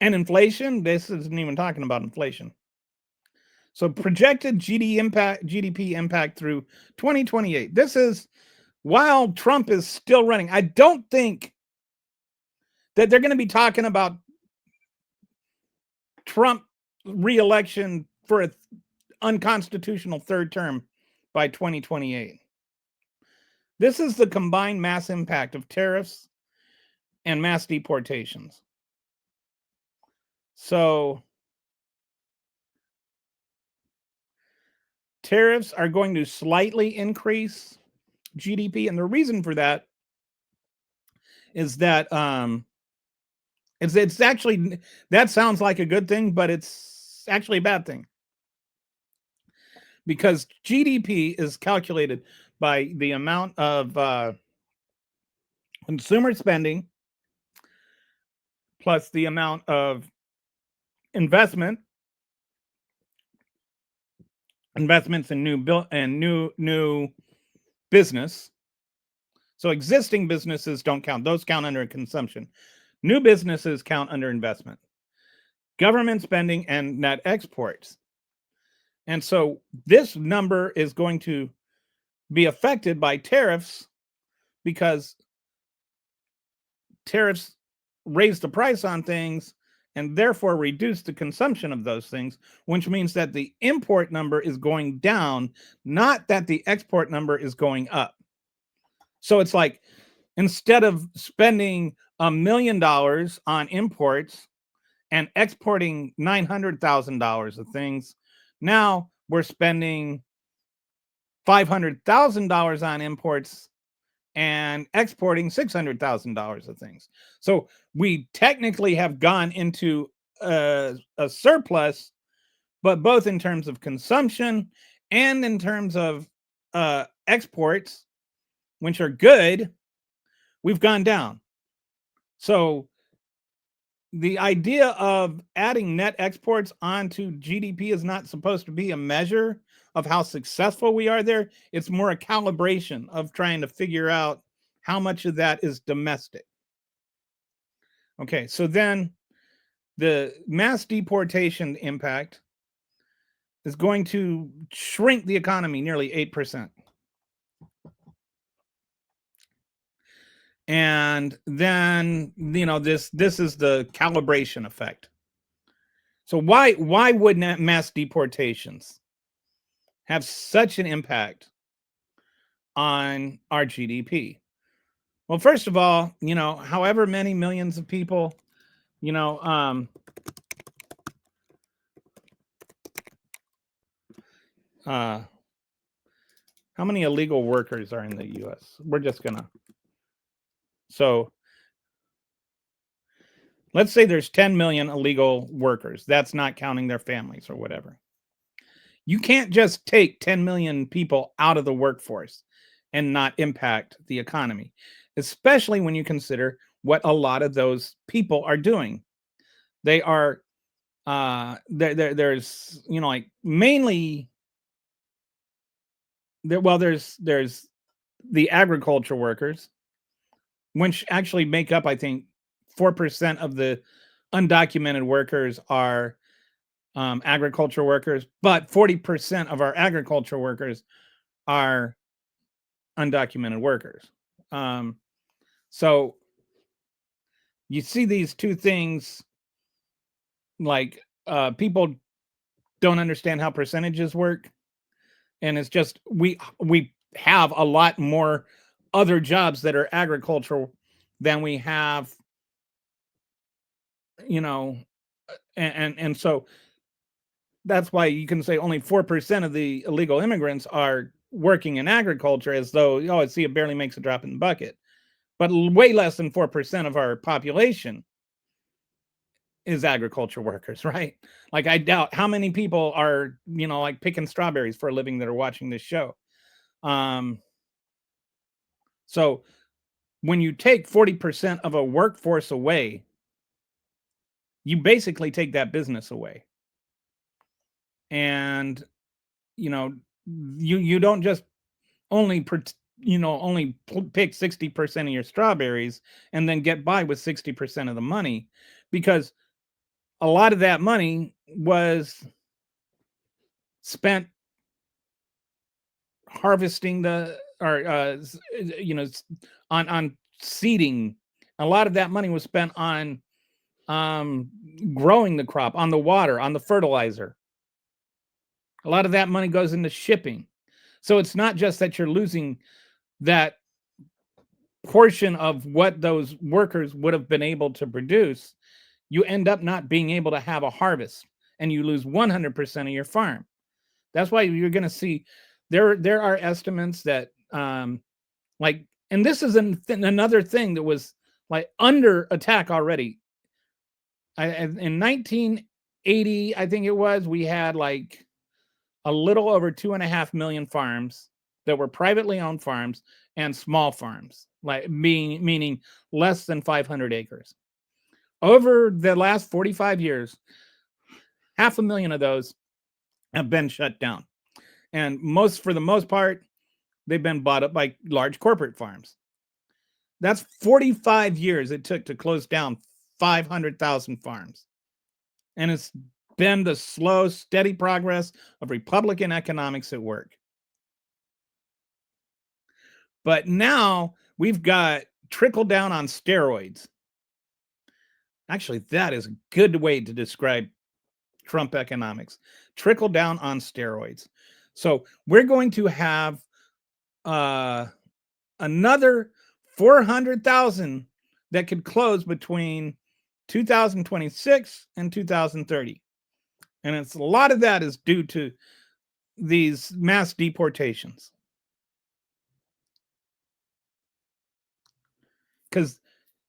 And inflation, this isn't even talking about inflation. So projected GDP impact through 2028. This is while Trump is still running. I don't think that they're going to be talking about Trump re-election for an unconstitutional third term by 2028. This is the combined mass impact of tariffs and mass deportations. So tariffs are going to slightly increase GDP, and the reason for that is that it's actually, that sounds like a good thing, but it's actually a bad thing, because GDP is calculated by the amount of consumer spending plus the amount of investments in new business. So existing businesses don't count. Those count under consumption. New businesses count under investment. Government spending and net exports. And so this number is going to be affected by tariffs, because tariffs raise the price on things and therefore reduce the consumption of those things, which means that the import number is going down, not that the export number is going up. So it's like, instead of spending $1 million on imports and exporting $900,000 of things, Now we're spending $500,000 on imports and exporting $600,000 of things. So we technically have gone into a surplus, but both in terms of consumption and in terms of exports, which are good, we've gone down. So the idea of adding net exports onto GDP is not supposed to be a measure of how successful we are there. It's more a calibration of trying to figure out how much of that is domestic. Okay, so then the mass deportation impact is going to shrink the economy nearly 8%. And then, you know, this is the calibration effect. So why would mass deportations have such an impact on our GDP? Well, first of all, you know, however many millions of people, you know, how many illegal workers are in the U.S.? We're just gonna. So let's say there's 10 million illegal workers. That's not counting their families or whatever. You can't just take 10 million people out of the workforce and not impact the economy, especially when you consider what a lot of those people are doing. They are, there's, you know, like mainly, there's the agriculture workers, which actually make up, I think, 4% of the undocumented workers are agriculture workers, but 40% of our agriculture workers are undocumented workers. So you see these two things, like people don't understand how percentages work. And it's just, we have a lot more other jobs that are agricultural than we have, you know, and so that's why you can say only 4% of the illegal immigrants are working in agriculture, as though, oh, it barely makes a drop in the bucket. But way less than 4% of our population is agriculture workers, right? Like, I doubt how many people are, you know, like picking strawberries for a living that are watching this show. So when you take 40% of a workforce away, you basically take that business away. And, you know, you don't just only pick 60% of your strawberries and then get by with 60% of the money, because a lot of that money was spent harvesting on seeding. A lot of that money was spent on growing the crop, on the water, on the fertilizer. A lot of that money goes into shipping. So it's not just that you're losing that portion of what those workers would have been able to produce. You end up not being able to have a harvest, and you lose 100% of your farm. That's why you're going to see there are estimates that like, and this is another thing that was like under attack already. In 1980, I think it was, we had like a little over 2.5 million farms that were privately owned farms and small farms, like meaning less than 500 acres. Over the last 45 years, 500,000 of those have been shut down. And for the most part, they've been bought up by large corporate farms. That's 45 years it took to close down 500,000 farms. And it's been the slow, steady progress of Republican economics at work. But now we've got trickle down on steroids. Actually, that is a good way to describe Trump economics. Trickle down on steroids. So we're going to have another 400,000 that could close between 2026 and 2030. And it's a lot of that is due to these mass deportations. Because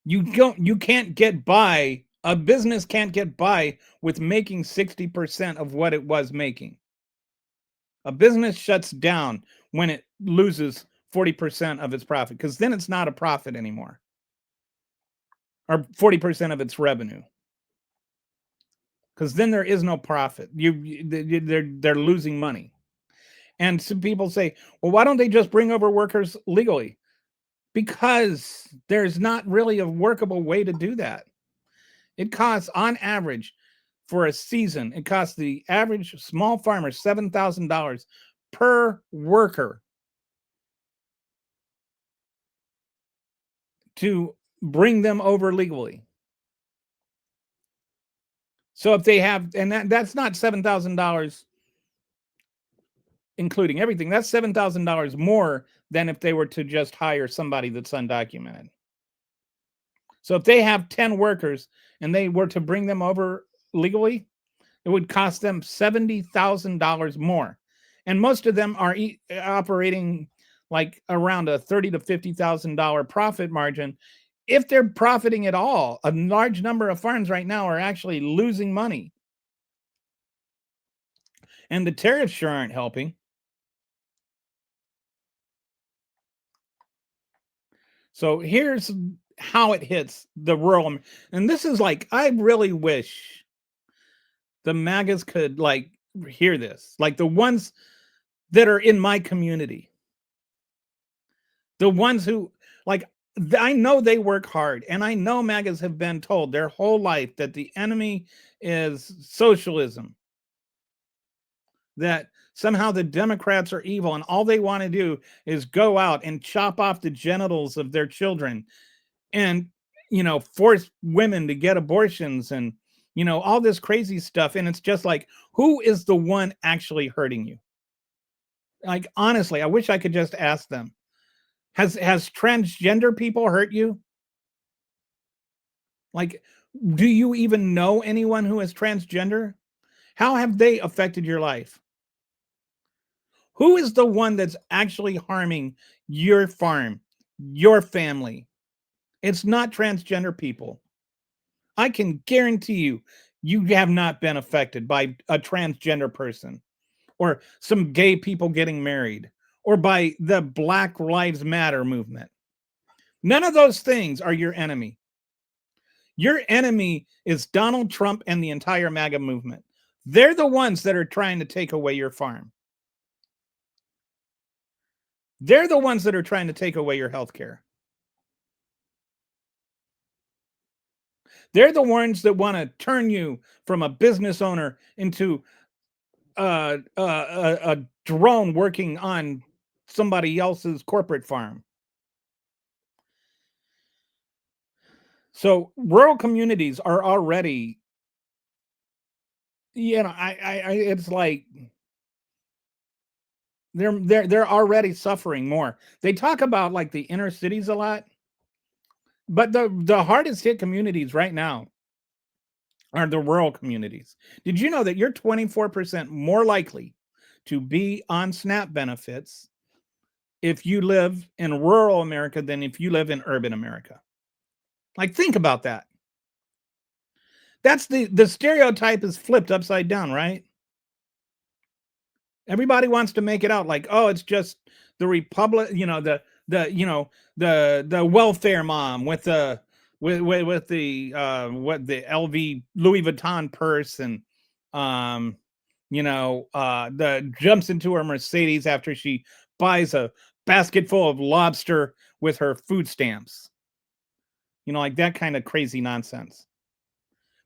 you can't get by, a business can't get by with making 60% of what it was making. A business shuts down when it loses 40% of its profit, because then it's not a profit anymore, or 40% of its revenue, because then there is no profit. They're losing money. And some people say, well, why don't they just bring over workers legally? Because there's not really a workable way to do that. It costs, on average, for a season, it costs the average small farmer $7,000 per worker to bring them over legally. So if they have, and that's not $7,000 including everything, that's $7,000 more than if they were to just hire somebody that's undocumented. So if they have 10 workers and they were to bring them over legally, it would cost them $70,000 more. And most of them are operating like around a $30,000 to $50,000 profit margin. If they're profiting at all, a large number of farms right now are actually losing money. And the tariffs sure aren't helping. So here's how it hits the rural. And this is like, I really wish the MAGAs could like hear this, like the ones that are in my community, the ones who, like, I know they work hard, and I know MAGAs have been told their whole life that the enemy is socialism, that somehow the Democrats are evil, and all they want to do is go out and chop off the genitals of their children and, force women to get abortions and, all this crazy stuff. And it's just like, who is the one actually hurting you? Like, honestly, I wish I could just ask them. Has transgender people hurt you? Like, do you even know anyone who is transgender? How have they affected your life? Who is the one that's actually harming your farm, your family? It's not transgender people. I can guarantee you, you have not been affected by a transgender person or some gay people getting married or by the Black Lives Matter movement. None of those things are your enemy. Your enemy is Donald Trump and the entire MAGA movement. They're the ones that are trying to take away your farm. They're the ones that are trying to take away your health care. They're the ones that want to turn you from a business owner into a drone working on somebody else's corporate farm. So rural communities are already, it's like they're already suffering more. They talk about like the inner cities a lot, but the hardest hit communities right now are the rural communities. Did you know that you're 24% more likely to be on SNAP benefits if you live in rural America than if you live in urban America? Like, think about that. That's the stereotype is flipped upside down, right? Everybody wants to make it out like, oh, it's just the republic, the welfare mom with the the LV Louis Vuitton purse and the jumps into her Mercedes after she buys a basket full of lobster with her food stamps. Like that kind of crazy nonsense.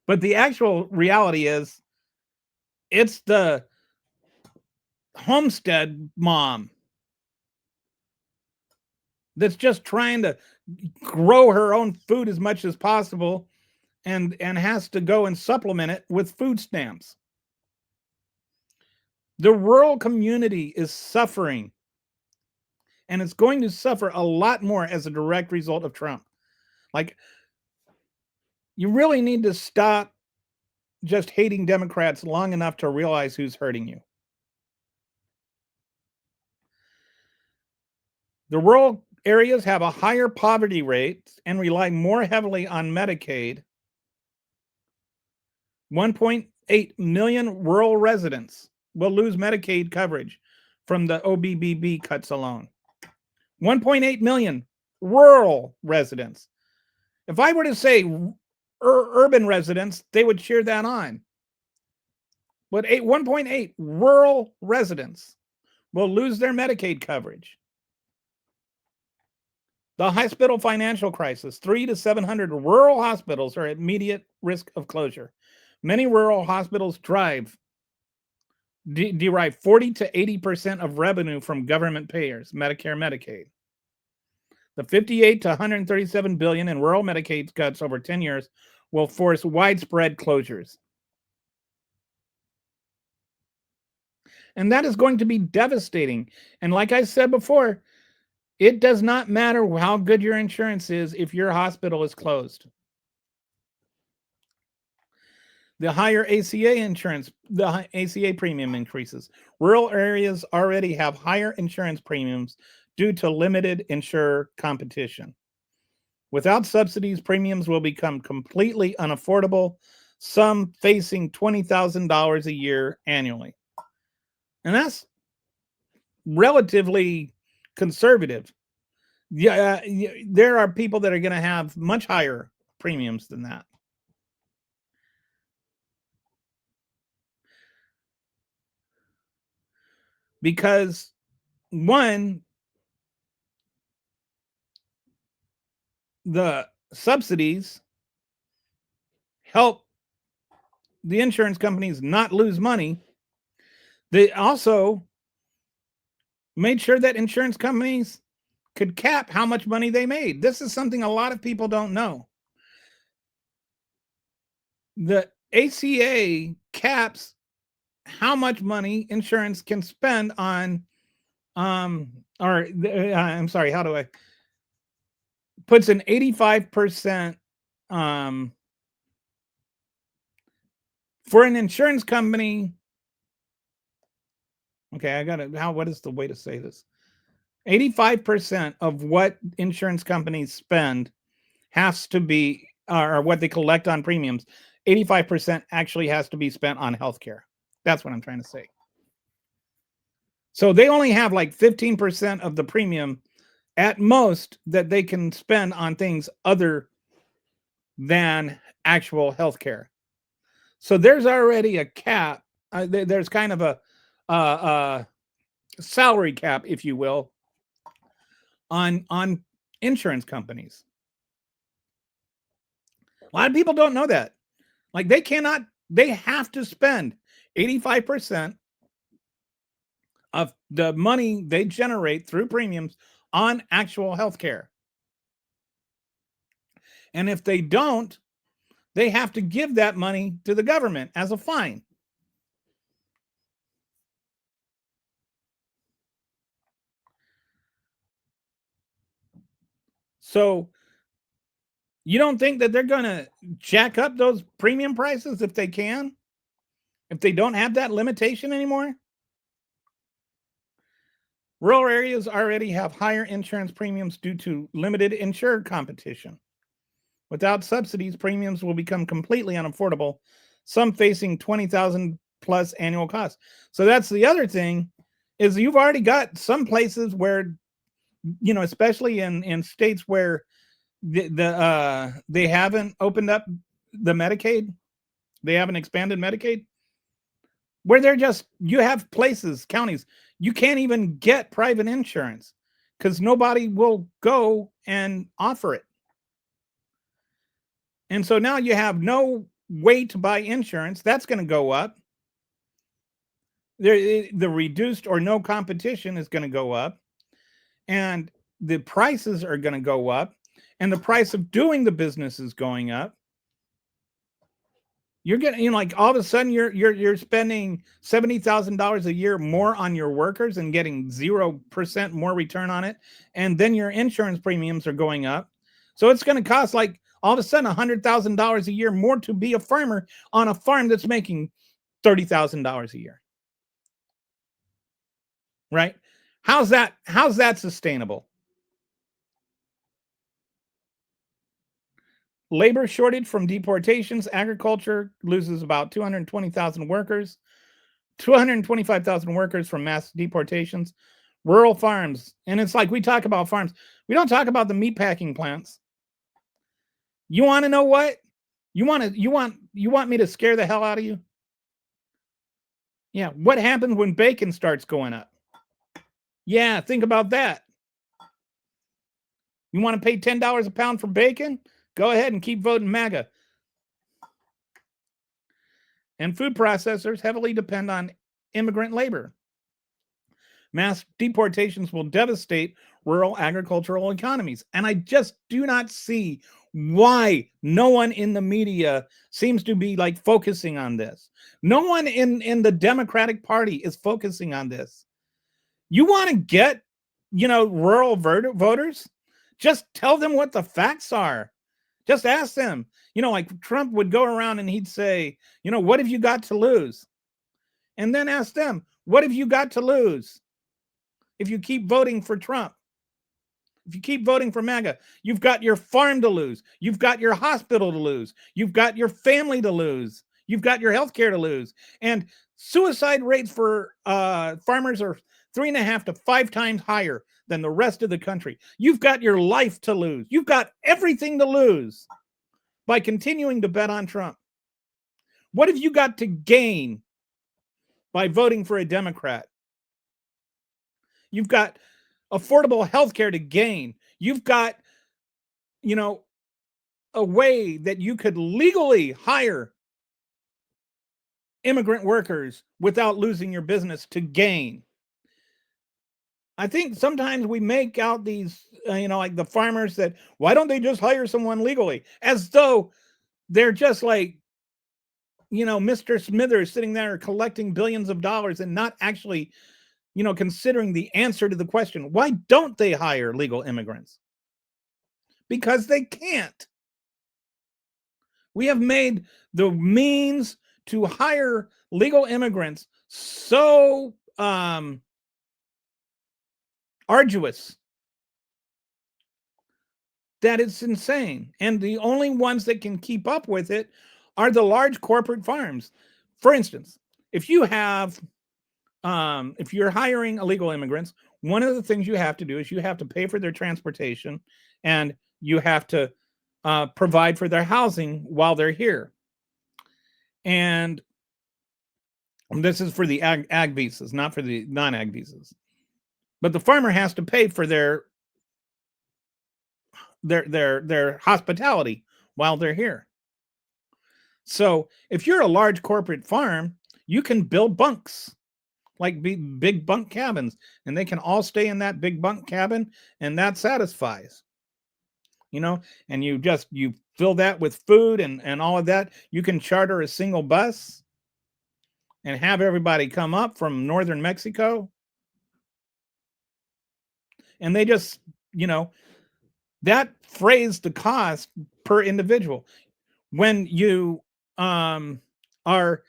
But the actual reality is it's the homestead mom that's just trying to grow her own food as much as possible and has to go and supplement it with food stamps. The rural community is suffering, and it's going to suffer a lot more as a direct result of Trump. Like, you really need to stop just hating Democrats long enough to realize who's hurting you. The rural areas have a higher poverty rate and rely more heavily on Medicaid. 1.8 million rural residents will lose Medicaid coverage from the OBBB cuts alone. 1.8 million rural residents. If I were to say urban residents, they would cheer that on. But 1.8 rural residents will lose their Medicaid coverage. The hospital financial crisis, 300 to 700 rural hospitals are at immediate risk of closure. Many rural hospitals derive 40 to 80% of revenue from government payers, Medicare, Medicaid. The 58 to 137 billion in rural Medicaid cuts over 10 years will force widespread closures. And that is going to be devastating. And like I said before, it does not matter how good your insurance is if your hospital is closed. The higher ACA insurance, the ACA premium increases. Rural areas already have higher insurance premiums due to limited insurer competition. Without subsidies, premiums will become completely unaffordable, some facing $20,000 a year annually. And that's relatively conservative. Yeah, there are people that are going to have much higher premiums than that. Because one, the subsidies help the insurance companies not lose money. They also made sure that insurance companies could cap how much money they made. This is something a lot of people don't know. The ACA caps how much money insurance can spend on, I'm sorry, how do I, puts an 85%, for an insurance company. Okay, what is the way to say this? 85% of what insurance companies spend has to be, or what they collect on premiums, 85% actually has to be spent on healthcare. That's what I'm trying to say. So they only have like 15% of the premium at most that they can spend on things other than actual healthcare. So there's already a cap. There's kind of a salary cap, if you will, on insurance companies. A lot of people don't know that. Like they have to spend 85% of the money they generate through premiums on actual health care. And if they don't, they have to give that money to the government as a fine. So you don't think that they're going to jack up those premium prices if they can? If they don't have that limitation anymore? Rural areas already have higher insurance premiums due to limited insured competition. Without subsidies, premiums will become completely unaffordable, some facing $20,000 plus annual costs. So that's the other thing, is you've already got some places where, you know, especially in states where they haven't opened up the Medicaid, they haven't expanded Medicaid, where you have places, counties, you can't even get private insurance because nobody will go and offer it. And so now you have no way to buy insurance. That's going to go up. The reduced or no competition is going to go up. And the prices are going to go up. And the price of doing the business is going up. You're getting, you know, like all of a sudden you're spending $70,000 a year more on your workers and getting 0% more return on it. And then your insurance premiums are going up. So it's going to cost like all of a sudden $100,000 a year more to be a farmer on a farm that's making $30,000 a year. Right? How's that sustainable? Labor shortage from deportations. Agriculture loses about 220,000 workers, 225,000 workers from mass deportations. Rural farms. And it's like we talk about farms. We don't talk about the meatpacking plants. You want to know what? You want me to scare the hell out of you? Yeah. What happens when bacon starts going up? Yeah, think about that. You want to pay $10 a pound for bacon? Go ahead and keep voting MAGA. And food processors heavily depend on immigrant labor. Mass deportations will devastate rural agricultural economies. And I just do not see why no one in the media seems to be like focusing on this. No one in the Democratic Party is focusing on this. You want to get, rural voters? Just tell them what the facts are. Just ask them. Like Trump would go around and he'd say, what have you got to lose? And then ask them, what have you got to lose if you keep voting for Trump? If you keep voting for MAGA, you've got your farm to lose. You've got your hospital to lose. You've got your family to lose. You've got your health care to lose. And suicide rates for farmers are 3.5 to 5 times higher than the rest of the country. You've got your life to lose. You've got everything to lose by continuing to bet on Trump. What have you got to gain by voting for a Democrat? You've got affordable health care to gain. You've got, a way that you could legally hire immigrant workers without losing your business to gain. I think sometimes we make out these, like the farmers that, why don't they just hire someone legally? As though they're just like, Mr. Smithers sitting there collecting billions of dollars and not actually, considering the answer to the question. Why don't they hire legal immigrants? Because they can't. We have made the means to hire legal immigrants so arduous that it's insane. And the only ones that can keep up with it are the large corporate farms. For instance, if you have, if you're hiring illegal immigrants, one of the things you have to do is you have to pay for their transportation and you have to provide for their housing while they're here. And this is for the ag visas, not for the non-ag visas. But the farmer has to pay for their hospitality while they're here. So if you're a large corporate farm, you can build bunks, like big bunk cabins, and they can all stay in that big bunk cabin, and that satisfies. And you fill that with food and all of that. You can charter a single bus and have everybody come up from northern Mexico. And they just, that frays the cost per individual. When you are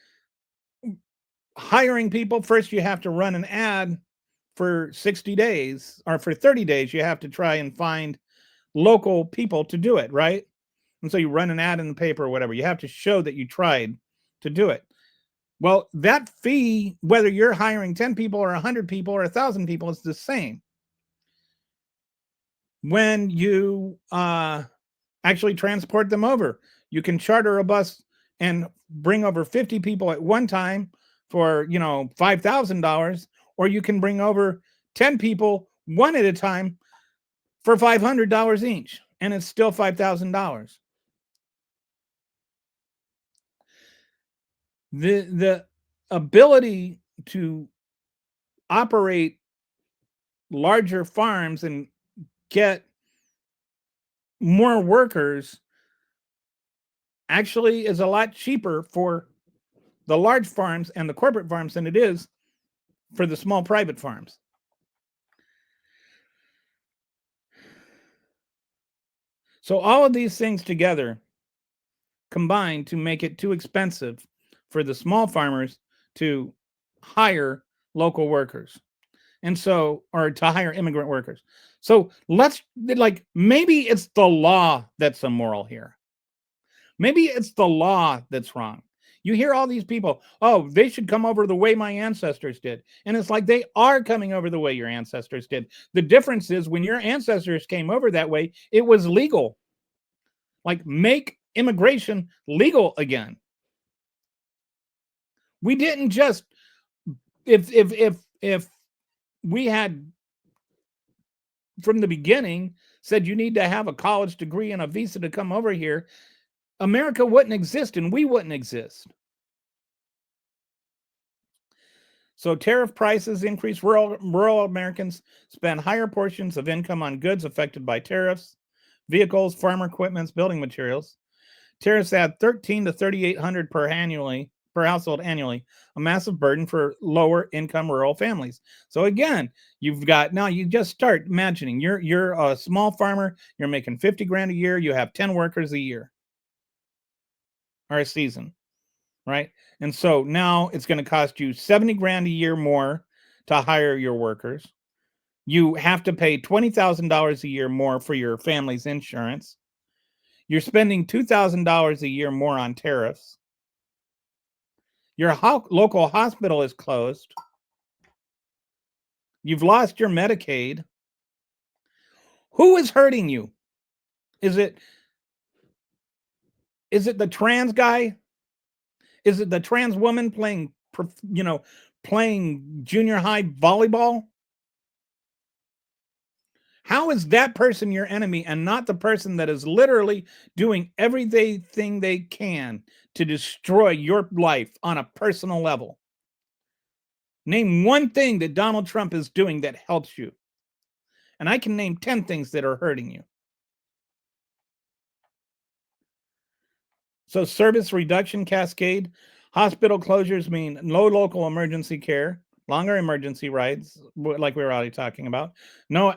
hiring people, first you have to run an ad for 60 days, or for 30 days, you have to try and find local people to do it, right? And so you run an ad in the paper or whatever. You have to show that you tried to do it. Well, that fee, whether you're hiring 10 people or 100 people or 1,000 people, is the same. When you actually transport them over, you can charter a bus and bring over 50 people at one time for, $5,000, or you can bring over 10 people one at a time for $500 each, and it's still $5,000. The ability to operate larger farms and get more workers actually is a lot cheaper for the large farms and the corporate farms than it is for the small private farms. So all of these things together combine to make it too expensive for the small farmers to hire local workers. And so, or to hire immigrant workers. So let's, like, maybe it's the law that's immoral here. Maybe it's the law that's wrong. You hear all these people, oh, they should come over the way my ancestors did. And it's like, they are coming over the way your ancestors did. The difference is when your ancestors came over that way, it was legal. Like, make immigration legal again. We didn't just, if we had from the beginning said you need to have a college degree and a visa to come over here, America wouldn't exist and we wouldn't exist. So tariff prices increase. Rural Americans spend higher portions of income on goods affected by tariffs, vehicles, farm equipment, building materials. Tariffs add $1,300 to $3,800 per household annually, a massive burden for lower income rural families. So again, you've got, now you just start imagining you're a small farmer, you're making 50 grand a year, you have 10 workers a year or a season, right? And so now it's going to cost you 70 grand a year more to hire your workers. You have to pay $20,000 a year more for your family's insurance. You're spending $2,000 a year more on tariffs. Your local hospital is closed. You've lost your Medicaid. Who is hurting you? Is it the trans guy? Is it the trans woman playing junior high volleyball? How is that person your enemy and not the person that is literally doing everything they can to destroy your life on a personal level? Name one thing that Donald Trump is doing that helps you. And I can name 10 things that are hurting you. So service reduction cascade, hospital closures mean no local emergency care, longer emergency rides, like we were already talking about, no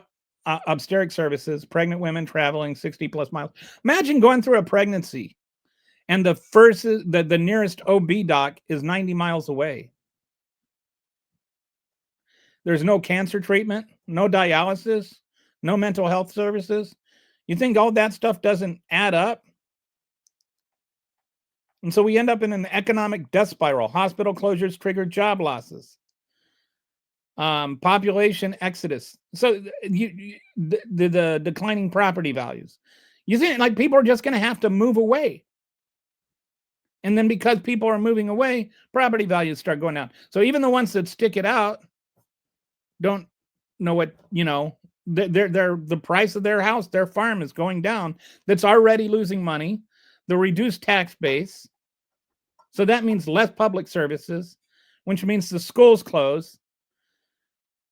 obstetric services, pregnant women traveling 60 plus miles. Imagine going through a pregnancy and the nearest OB doc is 90 miles away. There's no cancer treatment, no dialysis, no mental health services. You think all that stuff doesn't add up? And so we end up in an economic death spiral. Hospital closures trigger job losses. Population exodus. So the declining property values. You think like people are just going to have to move away. And then because people are moving away, property values start going down. So even the ones that stick it out don't know what, the price of their house, their farm is going down. That's already losing money. The reduced tax base. So that means less public services, which means the schools close.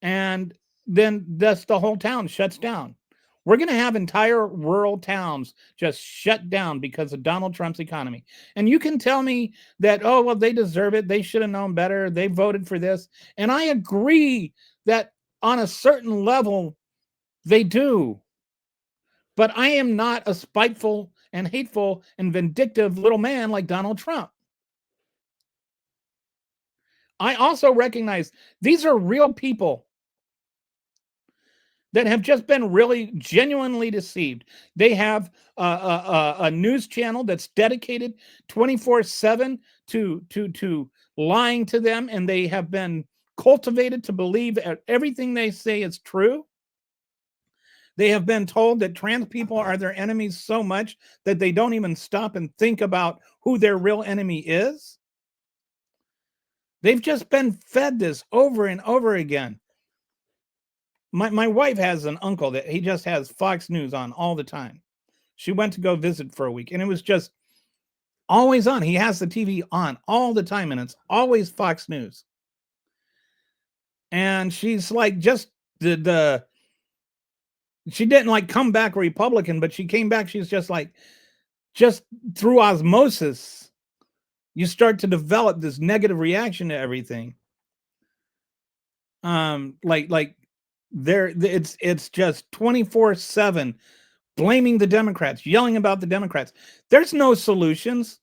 And then thus the whole town shuts down. We're going to have entire rural towns just shut down because of Donald Trump's economy. And you can tell me that, oh, well, they deserve it. They should have known better. They voted for this. And I agree that on a certain level, they do. But I am not a spiteful and hateful and vindictive little man like Donald Trump. I also recognize these are real people that have just been really genuinely deceived. They have a news channel that's dedicated 24/7 to lying to them, and they have been cultivated to believe everything they say is true. They have been told that trans people are their enemies so much that they don't even stop and think about who their real enemy is. They've just been fed this over and over again. My wife has an uncle that he just has Fox News on all the time. She went to go visit for a week, and it was just always on. He has the TV on all the time, and it's always Fox News. And she's like, just she didn't like come back Republican, but she came back. She's just like, just through osmosis, you start to develop this negative reaction to everything. It's just 24/7 blaming the Democrats, yelling about the Democrats. There's no solutions.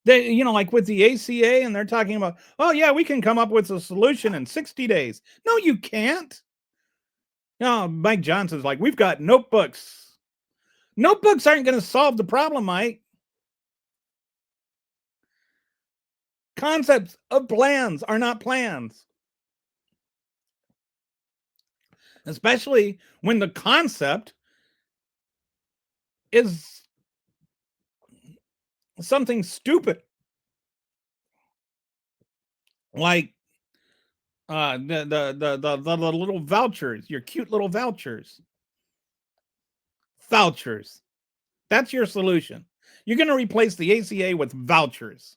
They, like with the ACA, and they're talking about, oh yeah, we can come up with a solution in 60 days. No, you can't. No, Mike Johnson's like, we've got notebooks. Notebooks aren't going to solve the problem, Mike. Concepts of plans are not plans. Especially when the concept is something stupid. Like the little vouchers, your cute little vouchers. Vouchers. That's your solution. You're going to replace the ACA with vouchers.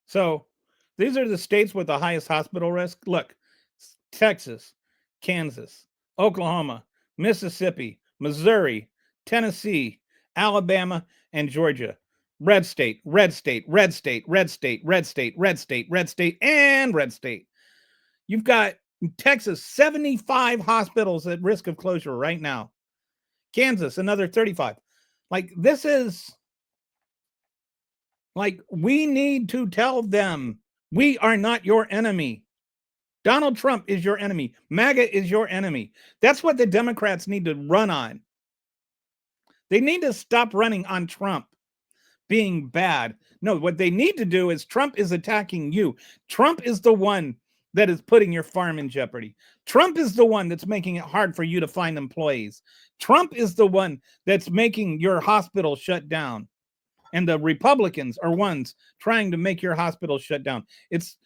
So these are the states with the highest hospital risk. Look, Texas, Kansas, Oklahoma, Mississippi, Missouri, Tennessee, Alabama, and Georgia. Red state, red state, red state, red state, red state, red state, red state, and red state. You've got Texas, 75 hospitals at risk of closure right now. Kansas, another 35. Like, this is like, we need to tell them we are not your enemy. Donald Trump is your enemy. MAGA is your enemy. That's what the Democrats need to run on. They need to stop running on Trump being bad. No, what they need to do is Trump is attacking you. Trump is the one that is putting your farm in jeopardy. Trump is the one that's making it hard for you to find employees. Trump is the one that's making your hospital shut down. And the Republicans are ones trying to make your hospital shut down. It's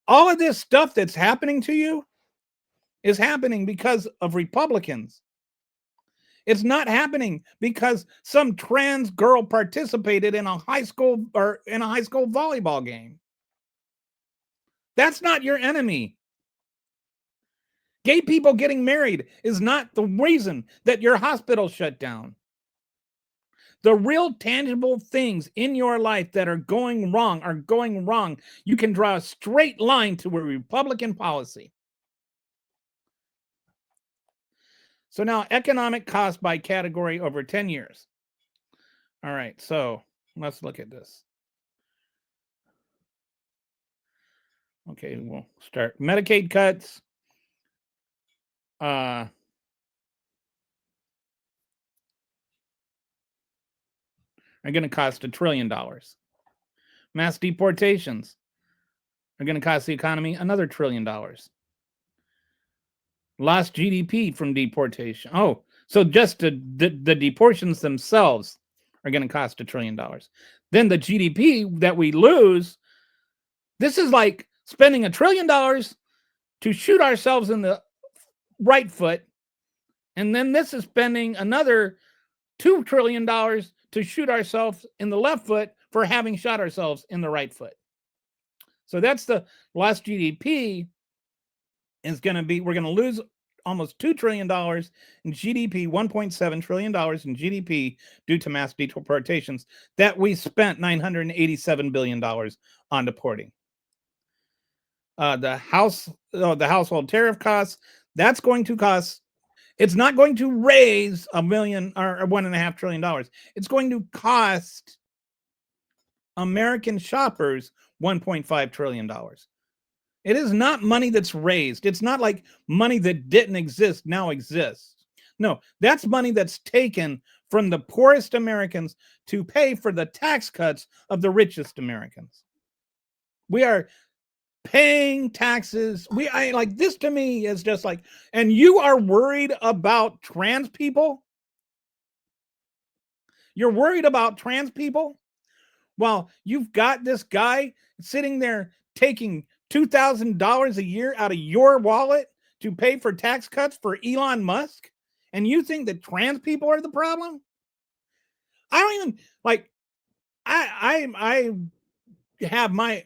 all of this stuff that's happening to you is happening because of Republicans. It's not happening because some trans girl participated in a high school volleyball game. That's not your enemy. Gay people getting married is not the reason that your hospital shut down. The real tangible things in your life that are going wrong are going wrong. You can draw a straight line to a Republican policy. So now, economic cost by category over 10 years. All right, so let's look at this. Okay, we'll start. Medicaid cuts. Are going to cost $1 trillion. Mass deportations are going to cost the economy another $1 trillion. Lost GDP from deportation. Oh, so just the deportations themselves are going to cost $1 trillion. Then the GDP that we lose, this is like spending $1 trillion to shoot ourselves in the right foot. And then this is spending another $2 trillion to shoot ourselves in the left foot for having shot ourselves in the right foot. So that's the lost GDP is going to be, we're going to lose almost $2 trillion in GDP, $1.7 trillion in GDP due to mass deportations that we spent $987 billion on deporting. The household tariff costs, that's going to cost, it's not going to raise $1 million or $1.5 trillion. It's going to cost American shoppers $1.5 trillion. It is not money that's raised. It's not like money that didn't exist now exists. No, that's money that's taken from the poorest Americans to pay for the tax cuts of the richest Americans. We are paying taxes. Like this to me is just like, and you are worried about trans people? You're worried about trans people? Well, you've got this guy sitting there taking $2,000 a year out of your wallet to pay for tax cuts for Elon Musk, and you think that trans people are the problem? I don't even like. I have my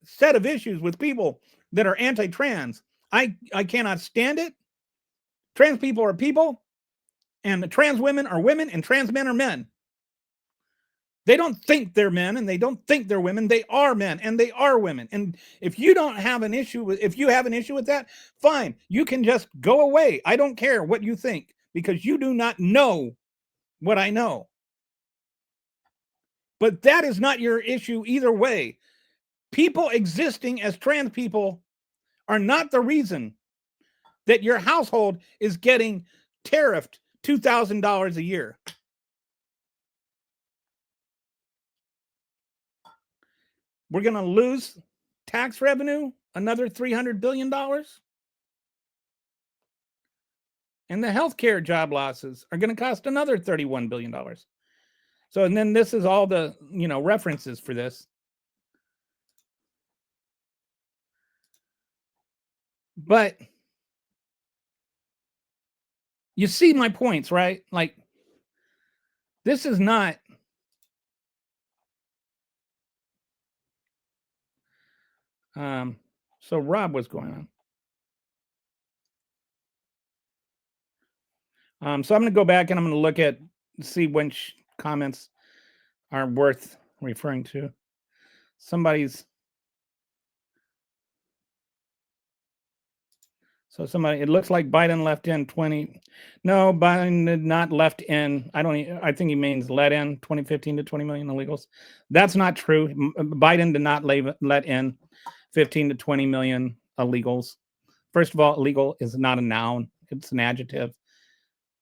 set of issues with people that are anti-trans. I cannot stand it. Trans people are people, and the trans women are women, and trans men are men. They don't think they're men and they don't think they're women. They are men and they are women. And if you don't have an issue with, if you have an issue with that, fine. You can just go away. I don't care what you think because you do not know what I know. But that is not your issue either way. People existing as trans people are not the reason that your household is getting tariffed $2,000 a year. We're going to lose tax revenue, another $300 billion. And the healthcare job losses are going to cost another $31 billion. So, and then this is all the, references for this. But you see my points, right? Like, this is not so Rob, what's going on? So I'm going to go back and I'm going to look at, see which comments are worth referring to. It looks like Biden left in 20. No, Biden did not left in. I think he means let in 2015 to 20 million illegals. That's not true. Biden did not let in 15 to 20 million illegals. First of all, illegal is not a noun. It's an adjective.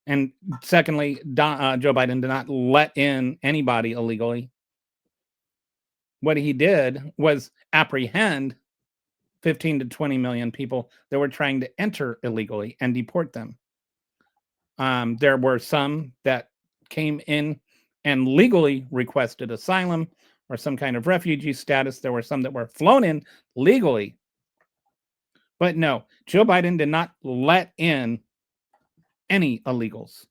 And secondly, Joe Biden did not let in anybody illegally. What he did was apprehend 15 to 20 million people that were trying to enter illegally and deport them. There were some that came in and legally requested asylum or some kind of refugee status. There were some that were flown in legally. But no, Joe Biden did not let in any illegals.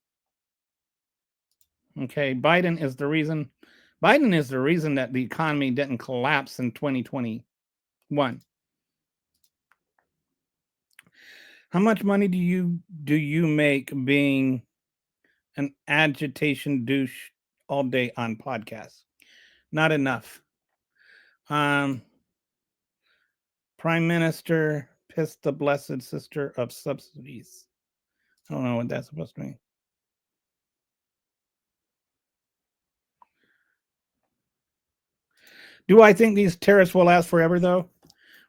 Okay, Biden is the reason that the economy didn't collapse in 2021. How much money do you make being an agitation douche all day on podcasts? Not enough. Prime Minister pissed the blessed sister of subsidies. I don't know what that's supposed to mean. Do I think these tariffs will last forever, though?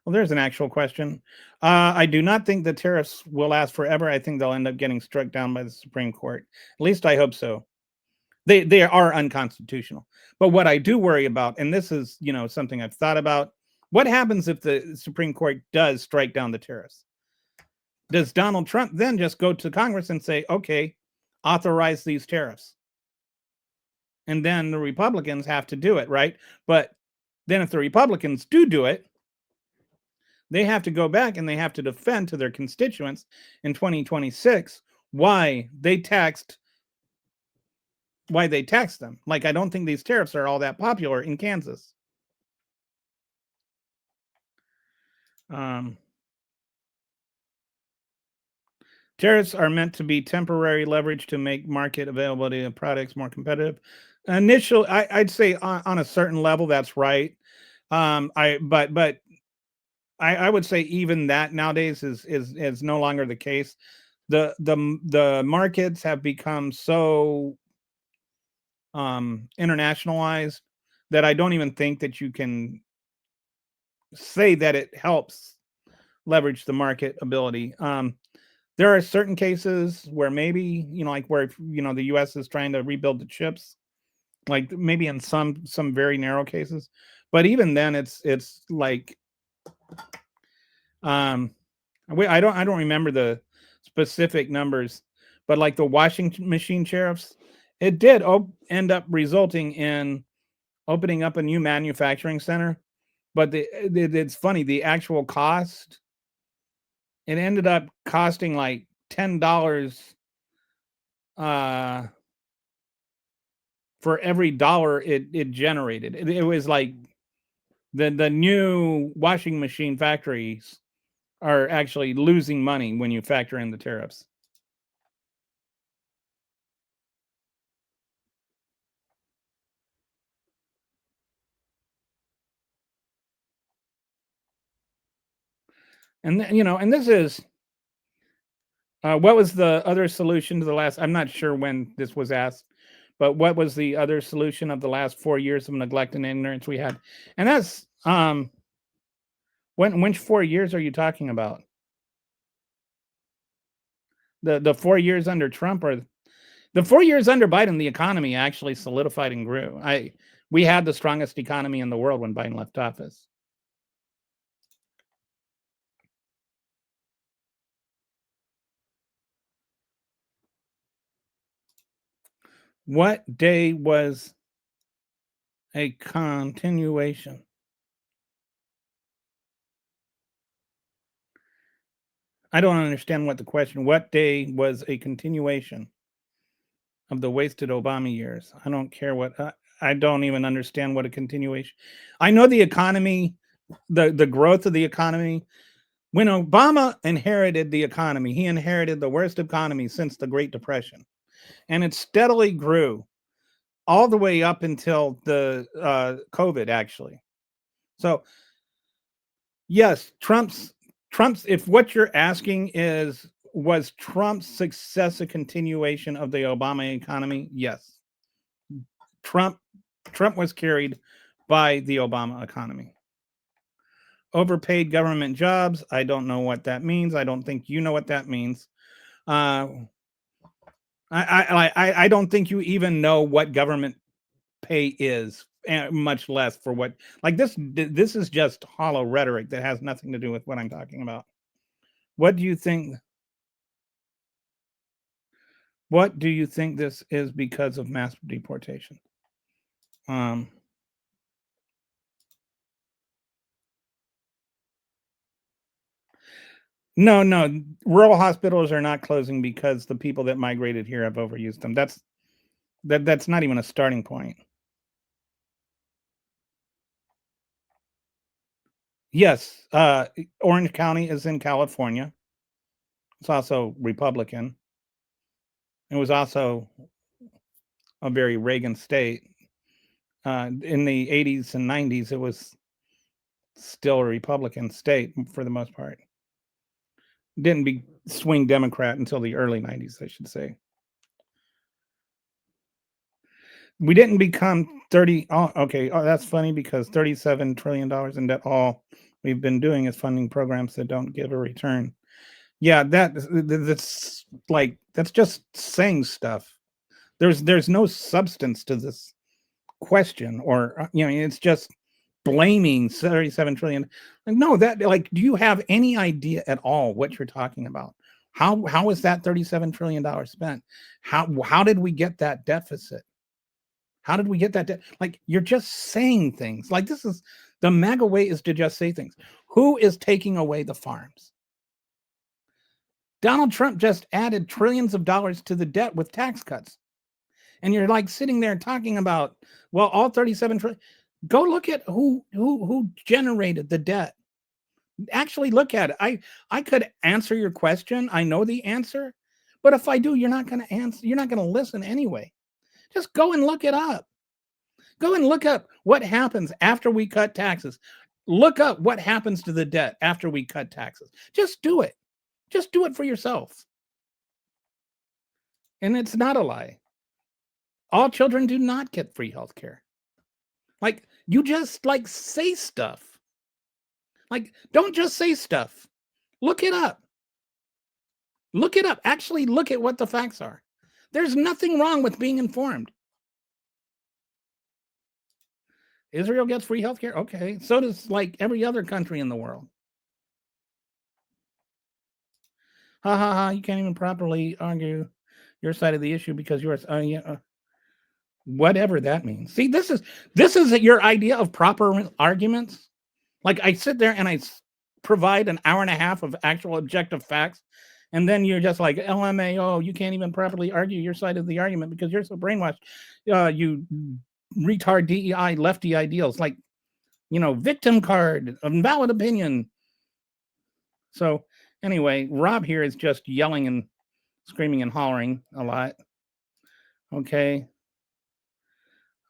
Well, there's an actual question. I do not think the tariffs will last forever. I think they'll end up getting struck down by the Supreme Court. At least I hope so. They are unconstitutional. But what I do worry about, and this is, something I've thought about, what happens if the Supreme Court does strike down the tariffs? Does Donald Trump then just go to Congress and say, okay, authorize these tariffs? And then the Republicans have to do it, right? But then if the Republicans do it, they have to go back and they have to defend to their constituents in 2026 why they taxed them. Like, I don't think these tariffs are all that popular in Kansas. Tariffs are meant to be temporary leverage to make market availability of products more competitive. Initially, I'd say on a certain level, that's right. I would say even that nowadays is no longer the case. The markets have become so internationalized that I don't even think that you can say that it helps leverage the market ability. There are certain cases where maybe, like where, the US is trying to rebuild the chips, like maybe in some very narrow cases. But even then it's like, I don't remember the specific numbers, but like the washing machine tariffs, it did end up resulting in opening up a new manufacturing center. But it's funny, the actual cost, it ended up costing like $10 for every dollar it generated. It was like the new washing machine factories are actually losing money when you factor in the tariffs. And and this is what was the other solution to the last? I'm not sure when this was asked, but what was the other solution of the last 4 years of neglect and ignorance we had? And that's which 4 years are you talking about? The 4 years under Trump, or the 4 years under Biden? The economy actually solidified and grew. We had the strongest economy in the world when Biden left office. What day was a continuation? I don't understand what the question. What day was a continuation of the wasted Obama years? I don't care what. I don't even understand what a continuation. I know the economy, the growth of the economy. When Obama inherited the economy, he inherited the worst economy since the Great Depression, and it steadily grew all the way up until the COVID, actually. So, yes, Trump's. If what you're asking is, was Trump's success a continuation of the Obama economy? Yes. Trump was carried by the Obama economy. Overpaid government jobs. I don't know what that means. I don't think you know what that means. I don't think you even know what government pay is, much less for what, like this. This is just hollow rhetoric that has nothing to do with what I'm talking about. What do you think? What do you think this is because of mass deportation? No. Rural hospitals are not closing because the people that migrated here have overused them. That's not even a starting point. Yes, Orange County is in California. It's also Republican. It was also a very Reagan state. In the 80s and 90s, it was still a Republican state for the most part. Didn't swing Democrat until the early 90s, I should say. We didn't become 30. Oh, okay. Oh, that's funny because $37 trillion in debt. All we've been doing is funding programs that don't give a return. Yeah, that's like, that's just saying stuff. There's no substance to this question, or it's just blaming 37 trillion. Like, no, that, like, do you have any idea at all what you're talking about? How is that $37 trillion spent? How did we get that deficit? How did we get that? Like, you're just saying things. Like, this is the MAGA way, is to just say things. Who is taking away the farms? Donald Trump just added trillions of dollars to the debt with tax cuts. And you're like sitting there talking about, well, all 37 trillion. Go look at who generated the debt. Actually look at it. I could answer your question. I know the answer. But if I do, you're not going to answer. You're not going to listen anyway. Just go and look it up. Go and look up what happens after we cut taxes. Look up what happens to the debt after we cut taxes. Just do it. Just do it for yourself. And it's not a lie. All children do not get free health care. Like, you just like say stuff. Like, don't just say stuff. Look it up. Look it up. Actually look at what the facts are. There's nothing wrong with being informed. Israel gets free healthcare. Okay. So does like every other country in the world. Ha ha ha. You can't even properly argue your side of the issue because yours. Whatever that means. See, this is your idea of proper arguments. Like, I sit there and I provide an hour and a half of actual objective facts, and then you're just like, LMAO, you can't even properly argue your side of the argument because you're so brainwashed. You retard DEI lefty ideals, like, victim card, invalid opinion. So anyway, Rob here is just yelling and screaming and hollering a lot. Okay,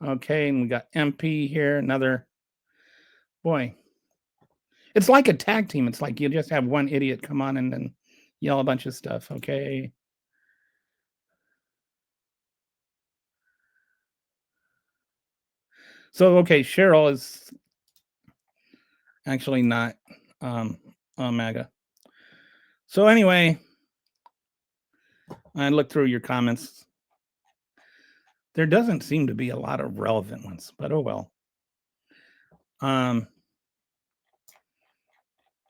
and we got MP here, another boy. It's like a tag team. It's like you just have one idiot come on and then yell a bunch of stuff. Okay. So, okay, Cheryl is actually not MAGA. So anyway, I looked through your comments. There doesn't seem to be a lot of relevant ones, but oh well.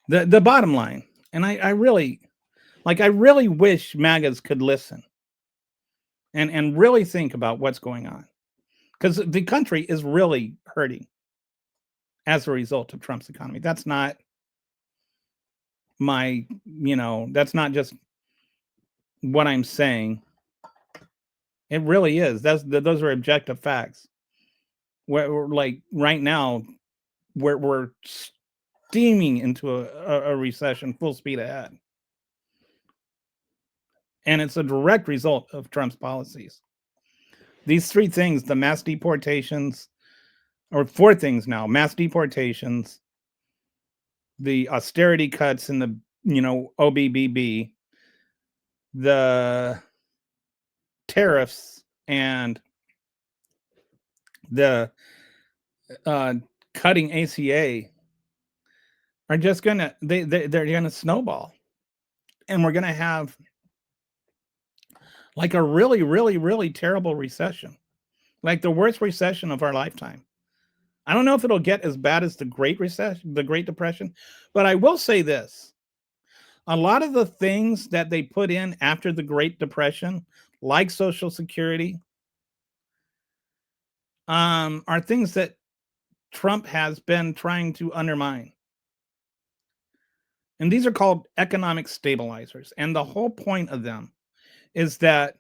The bottom line, and I really wish MAGAs could listen and really think about what's going on, because the country is really hurting as a result of Trump's economy. That's not that's not just what I'm saying. It really is. Those are objective facts. We're like right now, we're steaming into a recession full speed ahead. And it's a direct result of Trump's policies. These three things, the mass deportations, or four things now: mass deportations, the austerity cuts in the OBBB, the tariffs, and the cutting ACA are just gonna they're gonna snowball, and we're gonna have like a really, really, really terrible recession, like the worst recession of our lifetime. I don't know if it'll get as bad as the Great Recession, the Great Depression, but I will say this: a lot of the things that they put in after the Great Depression, like Social Security, are things that Trump has been trying to undermine. And these are called economic stabilizers. And the whole point of them is that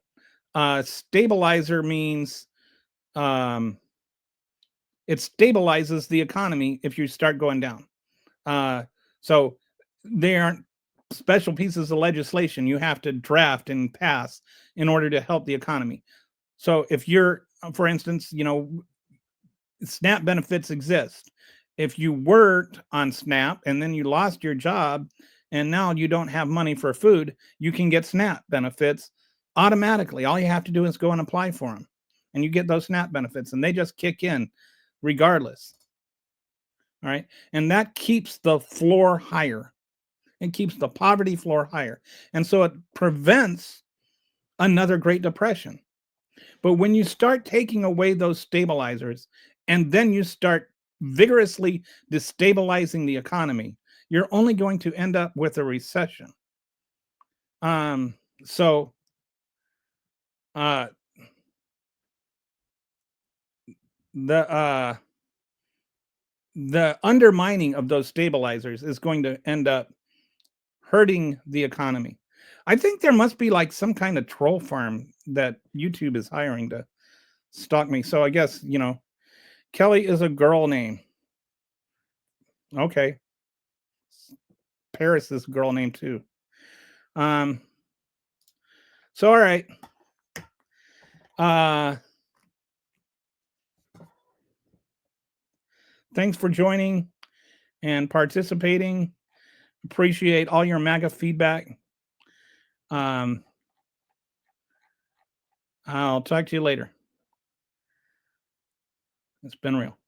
stabilizer means it stabilizes the economy if you start going down. So they aren't special pieces of legislation you have to draft and pass in order to help the economy. So if you're, for instance, SNAP benefits exist. If you worked on SNAP and then you lost your job and now you don't have money for food, you can get SNAP benefits automatically. All you have to do is go and apply for them, and you get those SNAP benefits, and they just kick in regardless. All right. And that keeps the floor higher. It keeps the poverty floor higher. And so it prevents another Great Depression. But when you start taking away those stabilizers and then you start vigorously destabilizing the economy, you're only going to end up with a recession. So the undermining of those stabilizers is going to end up hurting the economy. I think there must be like some kind of troll farm that YouTube is hiring to stalk me. So I guess, Kelly is a girl name. Okay. Paris is a girl name too. So all right. Thanks for joining and participating. Appreciate all your MAGA feedback. I'll talk to you later. It's been real.